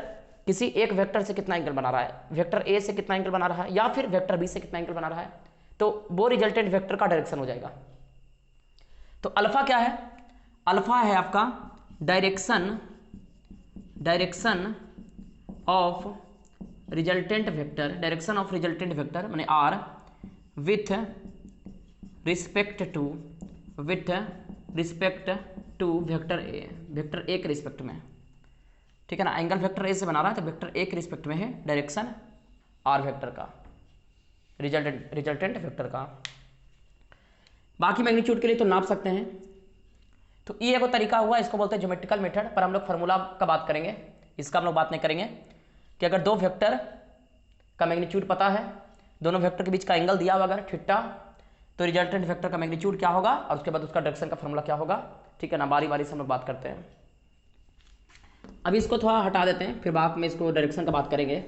A: किसी एक वेक्टर से कितना एंगल बना रहा है, वेक्टर ए से कितना एंगल बना रहा है या फिर वेक्टर बी से कितना एंगल बना रहा है, तो वो रिजल्टेंट वेक्टर का डायरेक्शन हो जाएगा। तो अल्फा क्या है, अल्फा है आपका direction of resultant vector, direction of resultant vector माने R with respect to vector A, vector A के रिस्पेक्ट में, ठीक है ना। एंगल वेक्टर ए से बना रहा है तो वेक्टर ए के रिस्पेक्ट में है डायरेक्शन आर वेक्टर का, रिजल्टेंट वेक्टर का। बाकी मैग्नीट्यूड के लिए तो नाप सकते हैं। तो ये एक तरीका हुआ, इसको बोलते हैं ज्योमेट्रिकल मेथड। पर हम लोग फार्मूला का बात करेंगे, इसका हम लोग बात नहीं करेंगे कि अगर दो वेक्टर का मैग्नीट्यूड पता है, दोनों वेक्टर के बीच का एंगल दिया हुआ अगर थीटा, तो रिजल्टेंट वेक्टर का मैग्नीट्यूड क्या होगा और उसके बाद उसका डायरेक्शन का फार्मूला क्या होगा, ठीक है ना। बारी बारी से हम लोग बात करते हैं। अभी इसको थोड़ा हटा देते हैं, फिर बाद में इसको डायरेक्शन का बात करेंगे।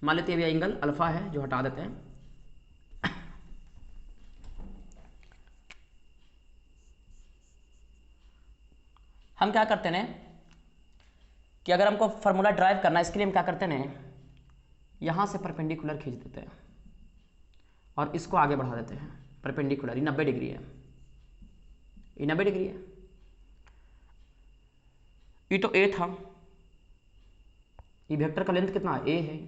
A: मान लेते हैं ये एंगल अल्फा है जो हटा देते हैं। हम क्या करते हैं कि अगर हमको फार्मूला ड्राइव करना है, इसके लिए हम क्या करते हैं, यहाँ से परपेंडिकुलर खींच देते हैं और इसको आगे बढ़ा देते हैं परपेंडिकुलर। ये 90 डिग्री है, ये 90 डिग्री है। ये तो ए था, ये वेक्टर का लेंथ कितना है, ए है।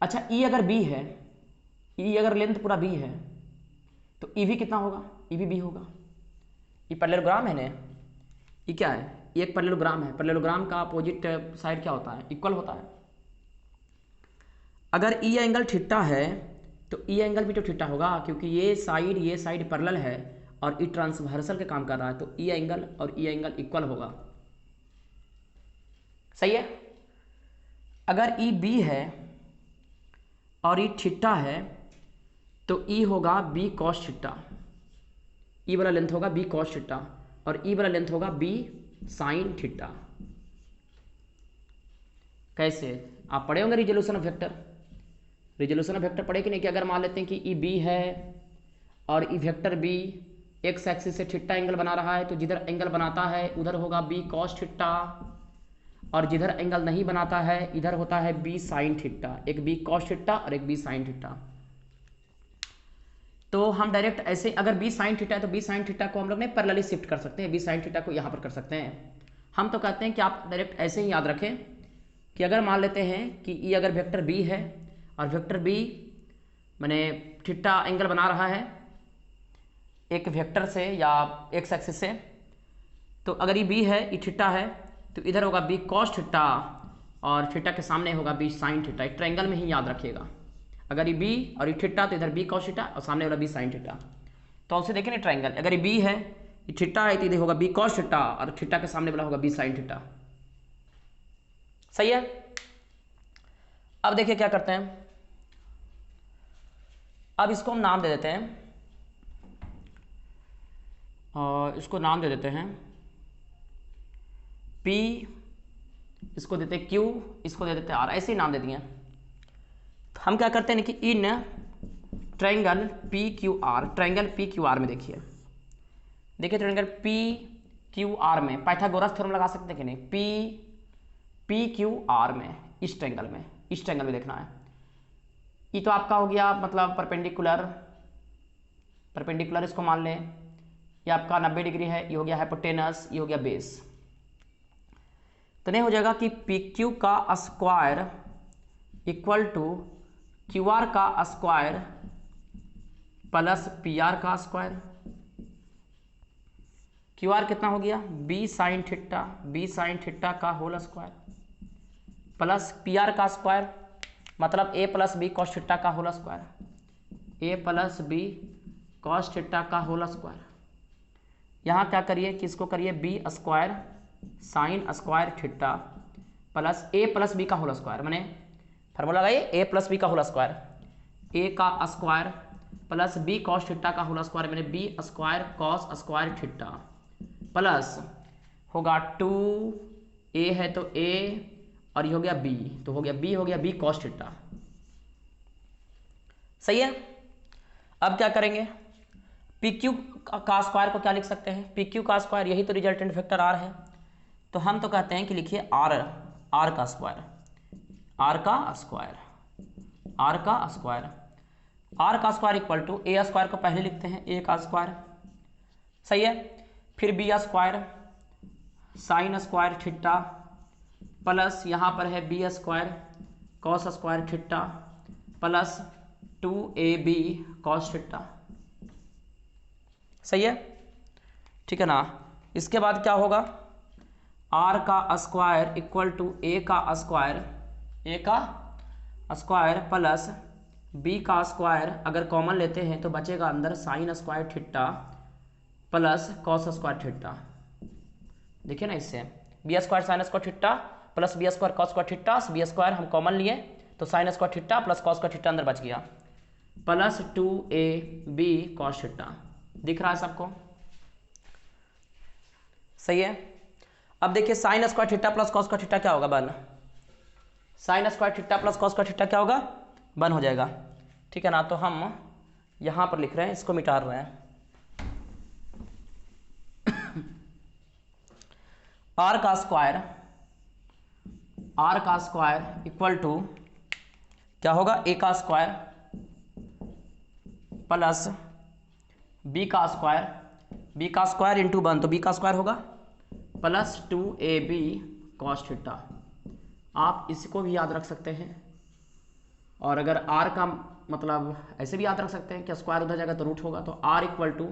A: अच्छा ई अगर बी है, ई अगर लेंथ पूरा बी है तो ई भी कितना होगा, ई भी बी होगा। ये पैरेललोग्राम है ना, ये क्या है, ये एक पैरेललोग्राम है। पैरेललोग्राम का अपोजिट साइड क्या होता है, इक्वल होता है। अगर ई एंगल थीटा है तो ई एंगल भी तो थीटा होगा, क्योंकि ये साइड पैरेलल है और ई ट्रांसवर्सल के काम कर रहा है, तो ई एंगल और ई एंगल इक्वल होगा, सही है। अगर ई बी है और ई थीटा है तो ई होगा बी कॉस थीटा, ई वाला लेंथ होगा बी कॉस थीटा और ई वाला लेंथ होगा बी साइन थीटा। कैसे, आप पढ़े होंगे resolution of vector, resolution of vector पढ़े कि नहीं, कि अगर मान लेते हैं कि ई बी है और ई वेक्टर बी एक्स एक्सिस से थीटा एंगल बना रहा है, तो जिधर एंगल बनाता है उधर होगा बी कॉस थीटा और जिधर एंगल नहीं बनाता है इधर होता है बी साइन थीटा। एक बी कॉस थीटा और एक बी साइन थीटा। तो हम डायरेक्ट ऐसे, अगर बी साइन थीटा है तो बी साइन थीटा को हम लोग ने पैरेलली शिफ्ट कर सकते हैं, बी साइन थीटा को यहाँ पर कर सकते हैं। हम तो कहते हैं कि आप डायरेक्ट ऐसे ही याद रखें कि अगर मान लेते हैं कि ई अगर वेक्टर बी है और वेक्टर बी मैंने थीटा एंगल बना रहा है एक वेक्टर से या एक्स एक्सिस से, तो अगर ये बी है, ये थीटा है, तो इधर होगा बी कॉस थीटा और थीटा के सामने होगा बी साइन थीटा। एक ट्रायंगल में ही याद रखिएगा, अगर ये बी और ये थीटा तो इधर बी कॉस थीटा और सामने वाला बी साइन थीटा। तो उसे देखें ना ट्रायंगल, अगर ये बी है, ये थीटा है, तो इधर होगा बी कॉस थीटा और थीटा के सामने वाला होगा बी साइन थीटा, सही है। अब देखिए क्या करते हैं, अब इसको हम नाम दे देते हैं और इसको नाम दे देते हैं P, इसको देते हैं Q, इसको दे देते हैं R, ऐसे ही नाम दे दिए। तो हम क्या करते हैं कि in triangle PQR, triangle PQR में देखिए ट्रायंगल PQR में पाइथागोरस थ्योरम लगा सकते हैं कि नहीं, PQR में, इस ट्रायंगल में देखना है। ये तो आपका हो गया मतलब परपेंडिकुलर इसको मान लें, ये आपका 90 डिग्री है, ये हो गया हाइपोटेनस, ये हो गया बेस। तो नहीं हो जाएगा कि पी क्यू का square equal to Q R का स्क्वायर प्लस पी आर का स्क्वायर। क्यू आर कितना हो गया, बी साइन थीटा का whole square plus P R का स्क्वायर, मतलब A plus B cos theta का whole square, A plus B cos theta का होल स्क्वायर। यहाँ क्या करिए कि इसको करिए B square sine square theta plus A plus B का होल स्क्वायर, मैंने फार्मूला लगाइए ए प्लस बी का होल स्क्वायर, ए का square plus B cos theta का होल स्क्वायर, मैंने B square cos square theta plus होगा 2a है तो a और ये हो गया b, तो हो गया b हो गया b कॉस थीटा। सही है। अब क्या करेंगे, पी क्यू का स्क्वायर को क्या लिख सकते हैं, पी क्यू का स्क्वायर यही तो रिजल्टेंट वेक्टर आर है, तो हम तो कहते हैं कि लिखिए आर का स्क्वायर, आर का square equal to A square को पहले लिखते हैं ए का स्क्वायर। सही है। फिर B square sine square theta plus यहाँ पर है B square cos square theta plus 2ab cos theta. सही है, ठीक है ना। इसके बाद क्या होगा, आर का स्क्वायर इक्वल टू ए का स्क्वायर प्लस बी का स्क्वायर, अगर कॉमन लेते हैं तो बचेगा अंदर sine square theta plus cos square theta. देखिए ना, इससे B square sine square theta plus B square cos square theta, B square हम कॉमन लिए तो sine square theta plus cos square theta अंदर बच गया प्लस 2ab कॉस थीटा। दिख रहा है सबको, सही है। अब देखिए sign square theta plus cos square theta क्या होगा, बन, sign square theta plus cos square theta क्या होगा, बन हो जाएगा। ठीक है ना, तो हम यहां पर लिख रहे हैं, इसको मिटा रहे हैं। आर का स्क्वायर इक्वल टू क्या होगा, ए का स्क्वायर प्लस बी का स्क्वायर इंटू 1, तो बी का स्क्वायर होगा प्लस 2ab कॉस थीटा। आप इसको भी याद रख सकते हैं, और अगर आर का मतलब ऐसे भी याद रख सकते हैं कि स्क्वायर उधर जाएगा तो रूट होगा, तो R equal to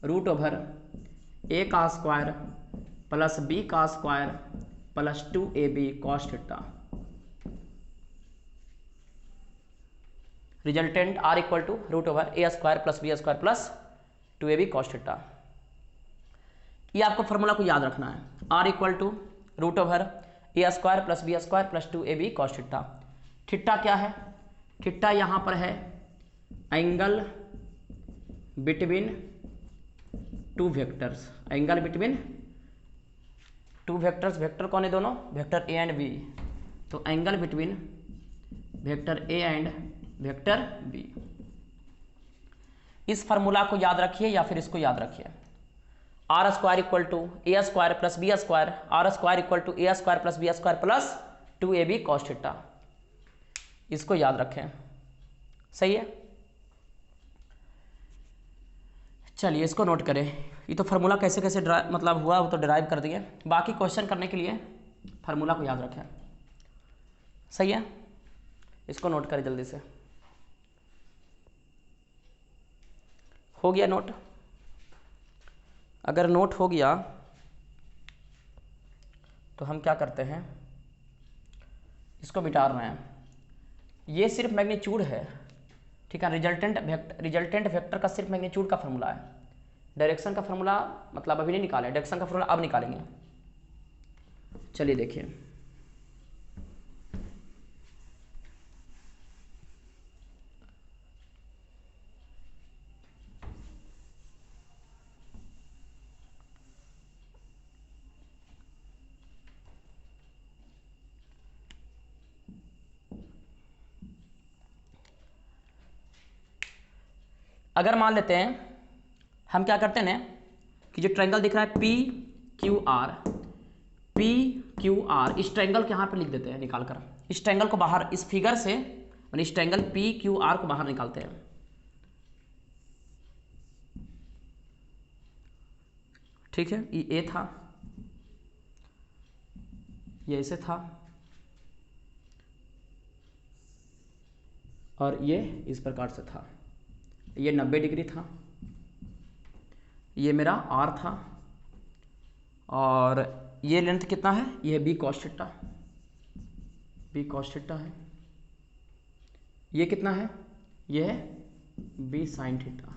A: root over A का स्क्वायर प्लस बी का square plus 2ab cos theta. Resultant R equal to root over A square plus B square plus 2ab cos theta. ये आपको formula को याद रखना है, R equal to root over A square plus B square plus 2ab cos theta. Theta क्या है, theta यहां पर है angle between two vectors, angle between two vectors, vector कौन है दोनों, वेक्टर ए एंड बी, तो angle between vector A and vector B. इस फार्मूला को याद रखिए या फिर इसको याद रखिए, R square equal to A square plus B square, R square equal to A square plus B square plus 2ab cos theta. इसको याद रखें, सही है। चलिए इसको नोट करें, ये तो फार्मूला कैसे कैसे मतलब हुआ वो तो डिराइव कर दिए, बाकी क्वेश्चन करने के लिए फार्मूला को याद रखें, सही है। इसको नोट करें जल्दी से, हो गया नोट। अगर नोट हो गया तो हम क्या करते हैं, इसको मिटा रहे हैं। ये सिर्फ मैग्नीट्यूड है, ठीक है। रिजल्टेंट वेक्टर का सिर्फ मैग्नीट्यूड का फॉर्मूला है, डायरेक्शन का फॉर्मूला मतलब अभी नहीं निकाले, डायरेक्शन का फॉर्मूला अब निकालेंगे। चलिए देखिए, अगर मान लेते हैं हम क्या करते हैं कि जो ट्रायंगल दिख रहा है पी क्यू आर, इस ट्रायंगल के यहाँ पे लिख देते हैं निकाल कर, इस ट्रायंगल को बाहर, इस फिगर से मैंने इस ट्रायंगल पी क्यू आर को बाहर निकालते हैं। ठीक है, ये ए था, ये ऐसे था और ये इस प्रकार से था, ये 90 डिग्री था, ये मेरा आर था और ये लेंथ कितना है, ये B cos theta, B cos theta है। ये कितना है, ये है बी साइन थीटा,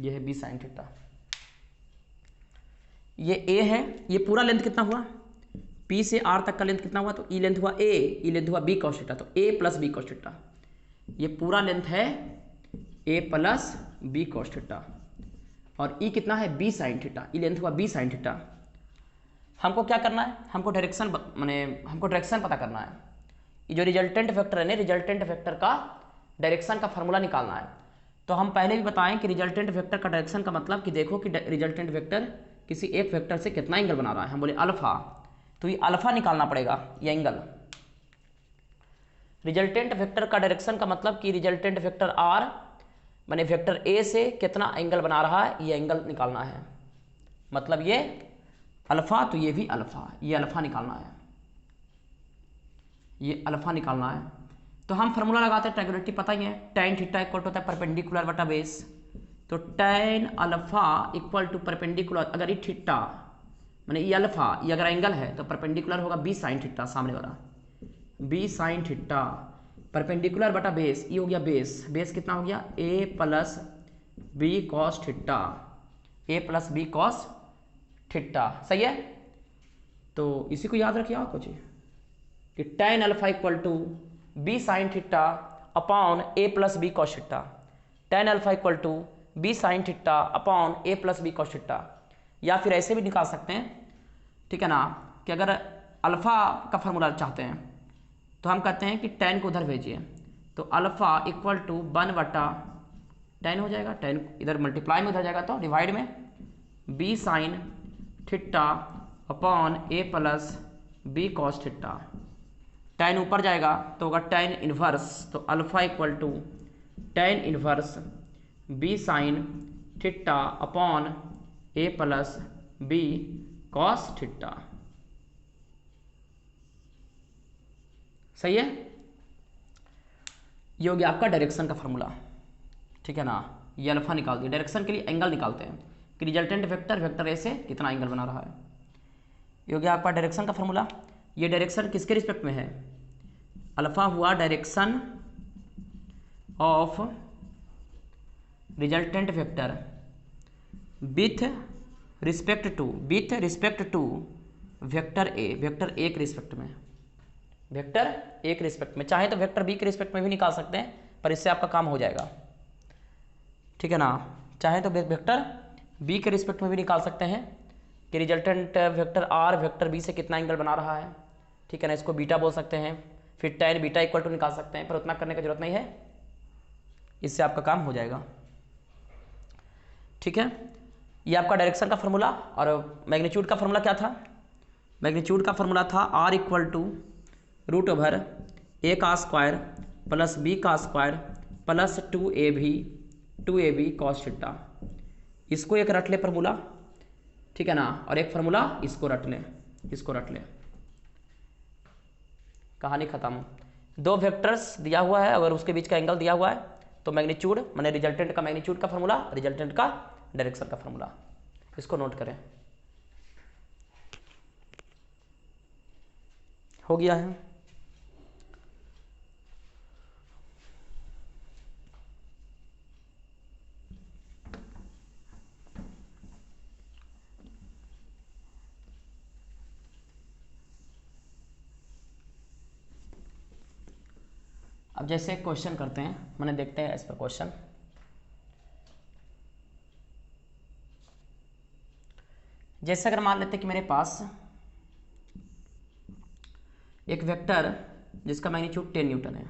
A: ये है बी साइन थीटा। ये ए है, ये पूरा लेंथ कितना हुआ, पी से आर तक का लेंथ कितना हुआ, तो ई लेंथ हुआ ए, ई लेंथ हुआ बी कॉस थीटा, तो ए प्लस बी कॉस थीटा। ये पूरा लेंथ है ए प्लस बी कॉस थीटा और ई कितना है बी साइन थीटा, ई लेंथ हुआ बी साइन थीटा। हमको क्या करना है, हमको डायरेक्शन हमको डायरेक्शन पता करना है। ये जो रिजल्टेंट वेक्टर है ना, रिजल्टेंट वेक्टर का डायरेक्शन का फॉर्मूला निकालना है। तो हम पहले भी बताएं कि रिजल्टेंट वेक्टर का डायरेक्शन का मतलब कि देखो कि रिजल्टेंट वेक्टर किसी एक वेक्टर से कितना एंगल बना रहा है। हम बोले अल्फा, तो ये अल्फा निकालना पड़ेगा, ये एंगल। रिजल्टेंट वेक्टर का डायरेक्शन का मतलब कि रिजल्टेंट वेक्टर आर माने वेक्टर ए से कितना एंगल बना रहा है, ये एंगल निकालना है। मतलब ये अल्फा, तो ये भी अल्फा, ये अल्फा निकालना है, ये अल्फा निकालना है। तो हम फार्मूला लगाते हैं, ट्रायंगुलरिटी पता ही है, tan थीटा इक्वल टू होता है परपेंडिकुलर बटा बेस। तो tan alpha equal to perpendicular, अगर ये थीटा माने ये अल्फा, ये अगर एंगल है तो परपेंडिकुलर होगा बी साइन थीटा, सामने वाला बी साइन थीटा परपेंडिकुलर बटा बेस, ये हो गया बेस, बेस कितना हो गया ए प्लस बी कॉस थीटा, ए प्लस बी कॉस थीटा, सही है। तो इसी को याद रखिए आप कुछ कि tan alpha equal to B sine theta upon A plus B cos theta, tan alpha equal to B sine theta upon A plus B cos theta. या फिर ऐसे भी निकाल सकते हैं, ठीक है ना, कि अगर अल्फा का फॉर्मूला चाहते हैं तो हम कहते हैं कि tan को उधर भेजिए, तो अल्फा इक्वल टू 1 बटा tan हो जाएगा, tan इधर मल्टीप्लाई में उधर जाएगा तो डिवाइड में B sine theta upon A plus B cos theta. tan ऊपर जाएगा तो होगा tan इनवर्स, तो alpha equal to tan inverse B sine theta upon A plus B cos theta, सही है। ये हो गया आपका डायरेक्शन का फॉर्मूला, ठीक है ना। ये अल्फा निकाल दिया, डायरेक्शन के लिए एंगल निकालते हैं कि रिजल्टेंट वेक्टर वेक्टर ए से कितना एंगल बना रहा है। ये हो गया आपका डायरेक्शन का फॉर्मूला। ये डायरेक्शन किसके रिस्पेक्ट में है, अल्फा हुआ direction of resultant vector with respect to vector A, vector A के रिस्पेक्ट में, वेक्टर ए के रिस्पेक्ट में। चाहे तो वेक्टर बी के रिस्पेक्ट में भी निकाल सकते हैं, पर इससे आपका काम हो जाएगा, ठीक है ना। चाहे तो वेक्टर बी के रिस्पेक्ट में भी निकाल सकते हैं कि resultant vector R vector B से कितना एंगल बना रहा है, ठीक है ना। इसको बीटा बोल सकते हैं, फिर tan बीटा इक्वल टू निकाल सकते हैं, पर उतना करने की जरूरत नहीं है, इससे आपका काम हो जाएगा, ठीक है। ये आपका डायरेक्शन का फॉर्मूला। और मैग्नीट्यूड का फॉर्मूला क्या था, मैग्नीट्यूड का फॉर्मूला था R equal to root over A का स्क्वायर प्लस बी का square plus 2ab cos theta. इसको एक रट ले फॉर्मूला, ठीक है ना, और एक फार्मूला इसको रट ले, इसको रट ले, कहानी खत्म। दो वेक्टर्स दिया हुआ है, अगर उसके बीच का एंगल दिया हुआ है तो मैग्नीट्यूड माने रिजल्टेंट का मैग्नीट्यूड का फार्मूला, रिजल्टेंट का डायरेक्शन का फार्मूला, इसको नोट करें। हो गया है। अब जैसे एक क्वेश्चन करते हैं, मैंने देखते हैं इस पर क्वेश्चन। जैसे अगर मान लेते हैं कि मेरे पास एक वेक्टर जिसका मैग्नीट्यूड 10 न्यूटन है,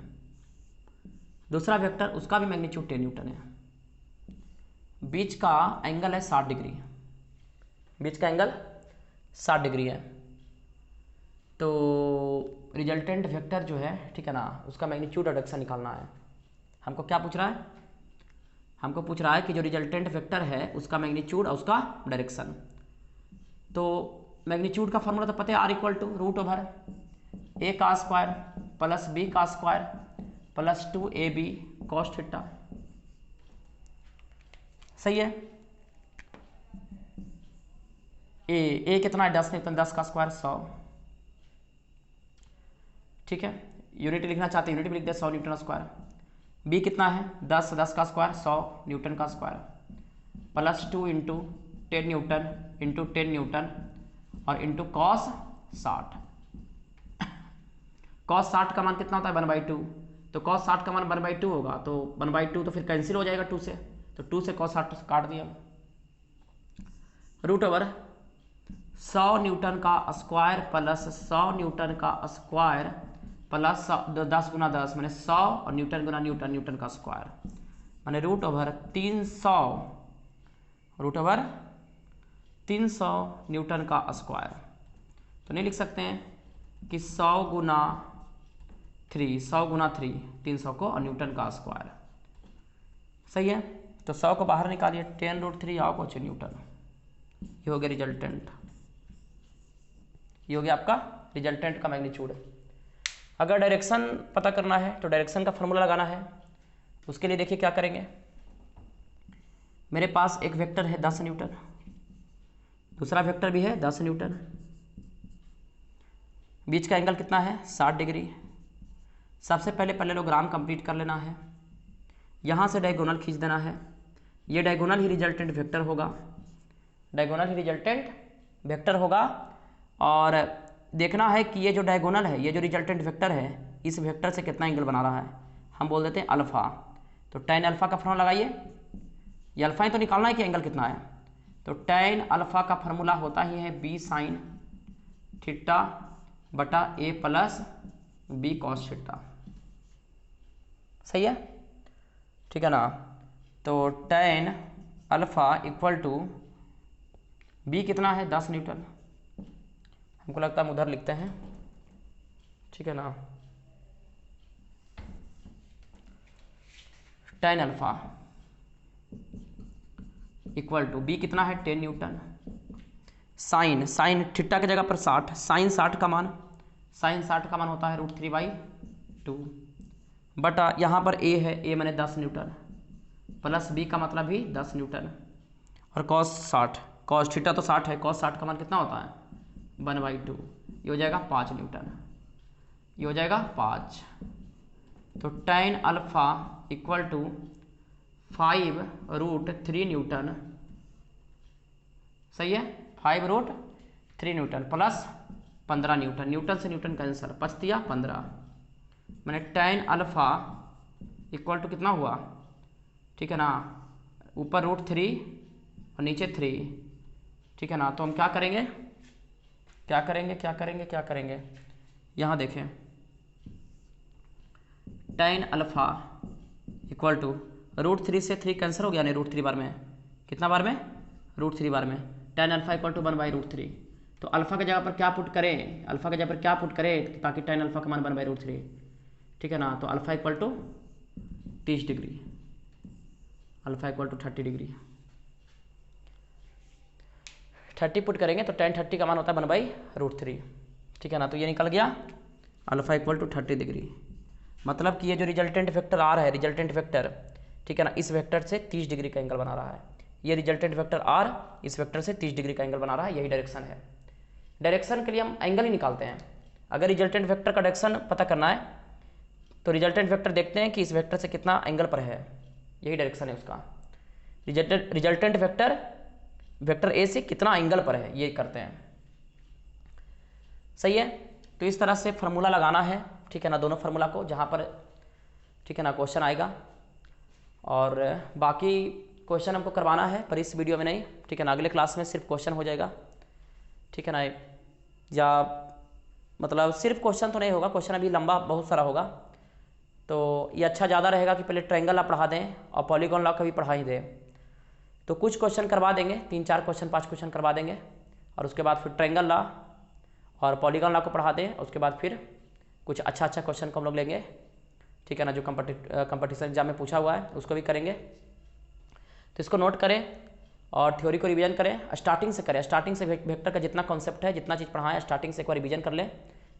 A: दूसरा वेक्टर उसका भी मैग्नीट्यूड 10 न्यूटन है, बीच का एंगल है 60 डिग्री, बीच का एंगल 60 डिग्री है। तो रिजल्टेंट वेक्टर जो है, ठीक है ना, उसका मैग्नीट्यूड और डायरेक्शन निकालना है। हमको क्या पूछ रहा है, हमको पूछ रहा है कि जो रिजल्टेंट वेक्टर है उसका मैग्नीट्यूड और उसका डायरेक्शन। तो मैग्नीट्यूड का फॉर्मूला तो पता है, R equal to root over A का स्क्वायर प्लस बी का square plus 2ab cos theta. सही है। ए कितना है 10 न्यूटन, 10 का स्क्वायर 100। ठीक है, यूनिट लिखना चाहते हैं यूनिट भी लिख दे 100 न्यूटन स्क्वायर। बी कितना है 10, 10 का स्क्वायर 100 न्यूटन का square plus 2 into 10 Newton into 10 Newton और इंटू कॉस 60। कॉस 60 का मान कितना होता है 1/2, तो कॉस 60 का मान 1/2 होगा, तो 1/2 तो फिर कैंसिल हो जाएगा 2 से, तो 2 से कॉस 60 काट दिया। रूट ओवर 100 न्यूटन का स्क्वायर प्लस 100 न्यूटन का स्क्वायर प्लस 10 गुना 10 मैंने 100 और न्यूटन गुना न्यूटन, न्यूटन का स्क्वायर मैंने रूट ओवर 300 न्यूटन का स्क्वायर। तो नहीं लिख सकते हैं कि 100 गुना 3 300 को और न्यूटन का स्क्वायर। सही है, तो 100 को बाहर निकालिए 10√3 आओ कुछ न्यूटन। ये हो गया रिजल्टेंट, ये हो गया आपका रिजल्टेंट का मैग्नीट्यूड। अगर डायरेक्शन पता करना है तो डायरेक्शन का फॉर्मूला लगाना है। उसके लिए देखिए क्या करेंगे, मेरे पास एक वेक्टर है 10 न्यूटन, दूसरा वेक्टर भी है 10 न्यूटन, बीच का एंगल कितना है 60 डिग्री। सबसे पहले पैरेललोग्राम कंप्लीट कर लेना है, यहाँ से डायगोनल खींच देना है, ये डायगोनल ही रिजल्टेंट वेक्टर होगा, डायगोनल ही रिजल्टेंट वेक्टर होगा। और देखना है कि ये जो डायगोनल है, ये जो रिजल्टेंट वेक्टर है, इस वेक्टर से कितना एंगल बना रहा है, हम बोल देते हैं अल्फा। तो tan अल्फा का फॉर्मूला लगाइए, ये अल्फा ही तो निकालना है कि एंगल कितना है, तो tan अल्फा का फॉर्मूला होता ही है b साइन थीटा बटा a plus b cos theta. सही है, ठीक है ना। तो tan alpha equal to b कितना है 10 न्यूटन, हमको लगता है हम उधर लिखते हैं, ठीक है ना। tan alpha equal to b कितना है 10 न्यूटन, साइन थीटा की जगह पर 60, साइन 60 का मान होता है √3/2 बटा यहाँ पर a है, a मैंने 10 न्यूटन प्लस b का मतलब भी 10 न्यूटन और cos 60, cos थीटा तो 60 है, cos 60 का मान कितना होता है 1/2, ये हो जाएगा 5 न्यूटन, ये हो जाएगा 5। तो tan alpha equal to 5√3 newton. सही है, 5√3 न्यूटन प्लस 15 न्यूटन, न्यूटन से न्यूटन कैंसर, 5 दिया 15, मैंने tan अल्फा इक्वल टू कितना हुआ, ठीक है ना, ऊपर √3 और नीचे 3, ठीक है ना। तो हम क्या करेंगे, यहाँ देखें tan अल्फा इक्वल टू √3 से 3 कैंसर हो गया, नहीं √3 बार में, कितना बार में √3 बार में, tan अल्फा इक्वल टू 1/√3। तो अल्फा की जगह पर क्या पुट करें, ताकि tan अल्फा का मान 1/√3, ठीक है ना। तो alpha equal to 30 degree, alpha equal to 30 degree, 30 put करेंगे तो tan 30 का मान होता है 1/√3, ठीक है ना। तो ये निकल गया अल्फा इक्वल टू 30 डिग्री, मतलब कि ये जो रिजल्टेंट वेक्टर आर है, रिजल्टेंट वेक्टर, ठीक है ना, इस वेक्टर से 30 डिग्री का एंगल बना रहा है। ये रिजल्टेंट वेक्टर आर इस वेक्टर से 30 डिग्री का एंगल बना रहा है, यही डायरेक्शन है। डायरेक्शन के लिए हम एंगल ही निकालते हैं। अगर रिजल्टेंट वेक्टर का डायरेक्शन पता करना है तो रिजल्टेंट वेक्टर देखते हैं कि इस वेक्टर से कितना एंगल पर है, यही डायरेक्शन है उसका। रिजल्टेंट वेक्टर ए से कितना एंगल पर है, ये करते हैं। सही है, तो इस तरह से फार्मूला लगाना है, ठीक है ना, दोनों फार्मूला को, जहाँ पर, ठीक है ना, क्वेश्चन आएगा। और बाकी क्वेश्चन हमको करवाना है पर इस वीडियो में नहीं, ठीक है ना, अगले क्लास में सिर्फ क्वेश्चन हो जाएगा, ठीक है ना। या मतलब सिर्फ क्वेश्चन तो नहीं होगा, क्वेश्चन अभी लंबा बहुत सारा होगा, तो ये अच्छा ज़्यादा रहेगा कि पहले ट्रायंगल लॉ पढ़ा दें और पॉलीगॉन लॉ का भी पढ़ा ही दें। तो कुछ क्वेश्चन करवा देंगे, 3-4 क्वेश्चन 5 क्वेश्चन करवा देंगे, और उसके बाद फिर ट्रायंगल लॉ और पॉलीगॉन लॉ को पढ़ा दें। उसके बाद फिर कुछ अच्छा क्वेश्चन को हम लोग लेंगे, ठीक है ना, जो कंपटीशन एग्जाम में पूछा हुआ है उसको भी करेंगे। तो इसको नोट करें, और थ्योरी को रिवीजन करें, स्टार्टिंग से करें, स्टार्टिंग से वेक्टर का जितना कॉन्सेप्ट है, जितना चीज़ पढ़ा है स्टार्टिंग से एक बार रिवीजन कर लें,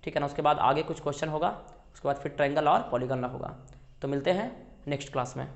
A: ठीक है ना। उसके बाद आगे कुछ क्वेश्चन होगा, उसके बाद फिर ट्रायंगल और पॉलीगन होगा। तो मिलते हैं नेक्स्ट क्लास में।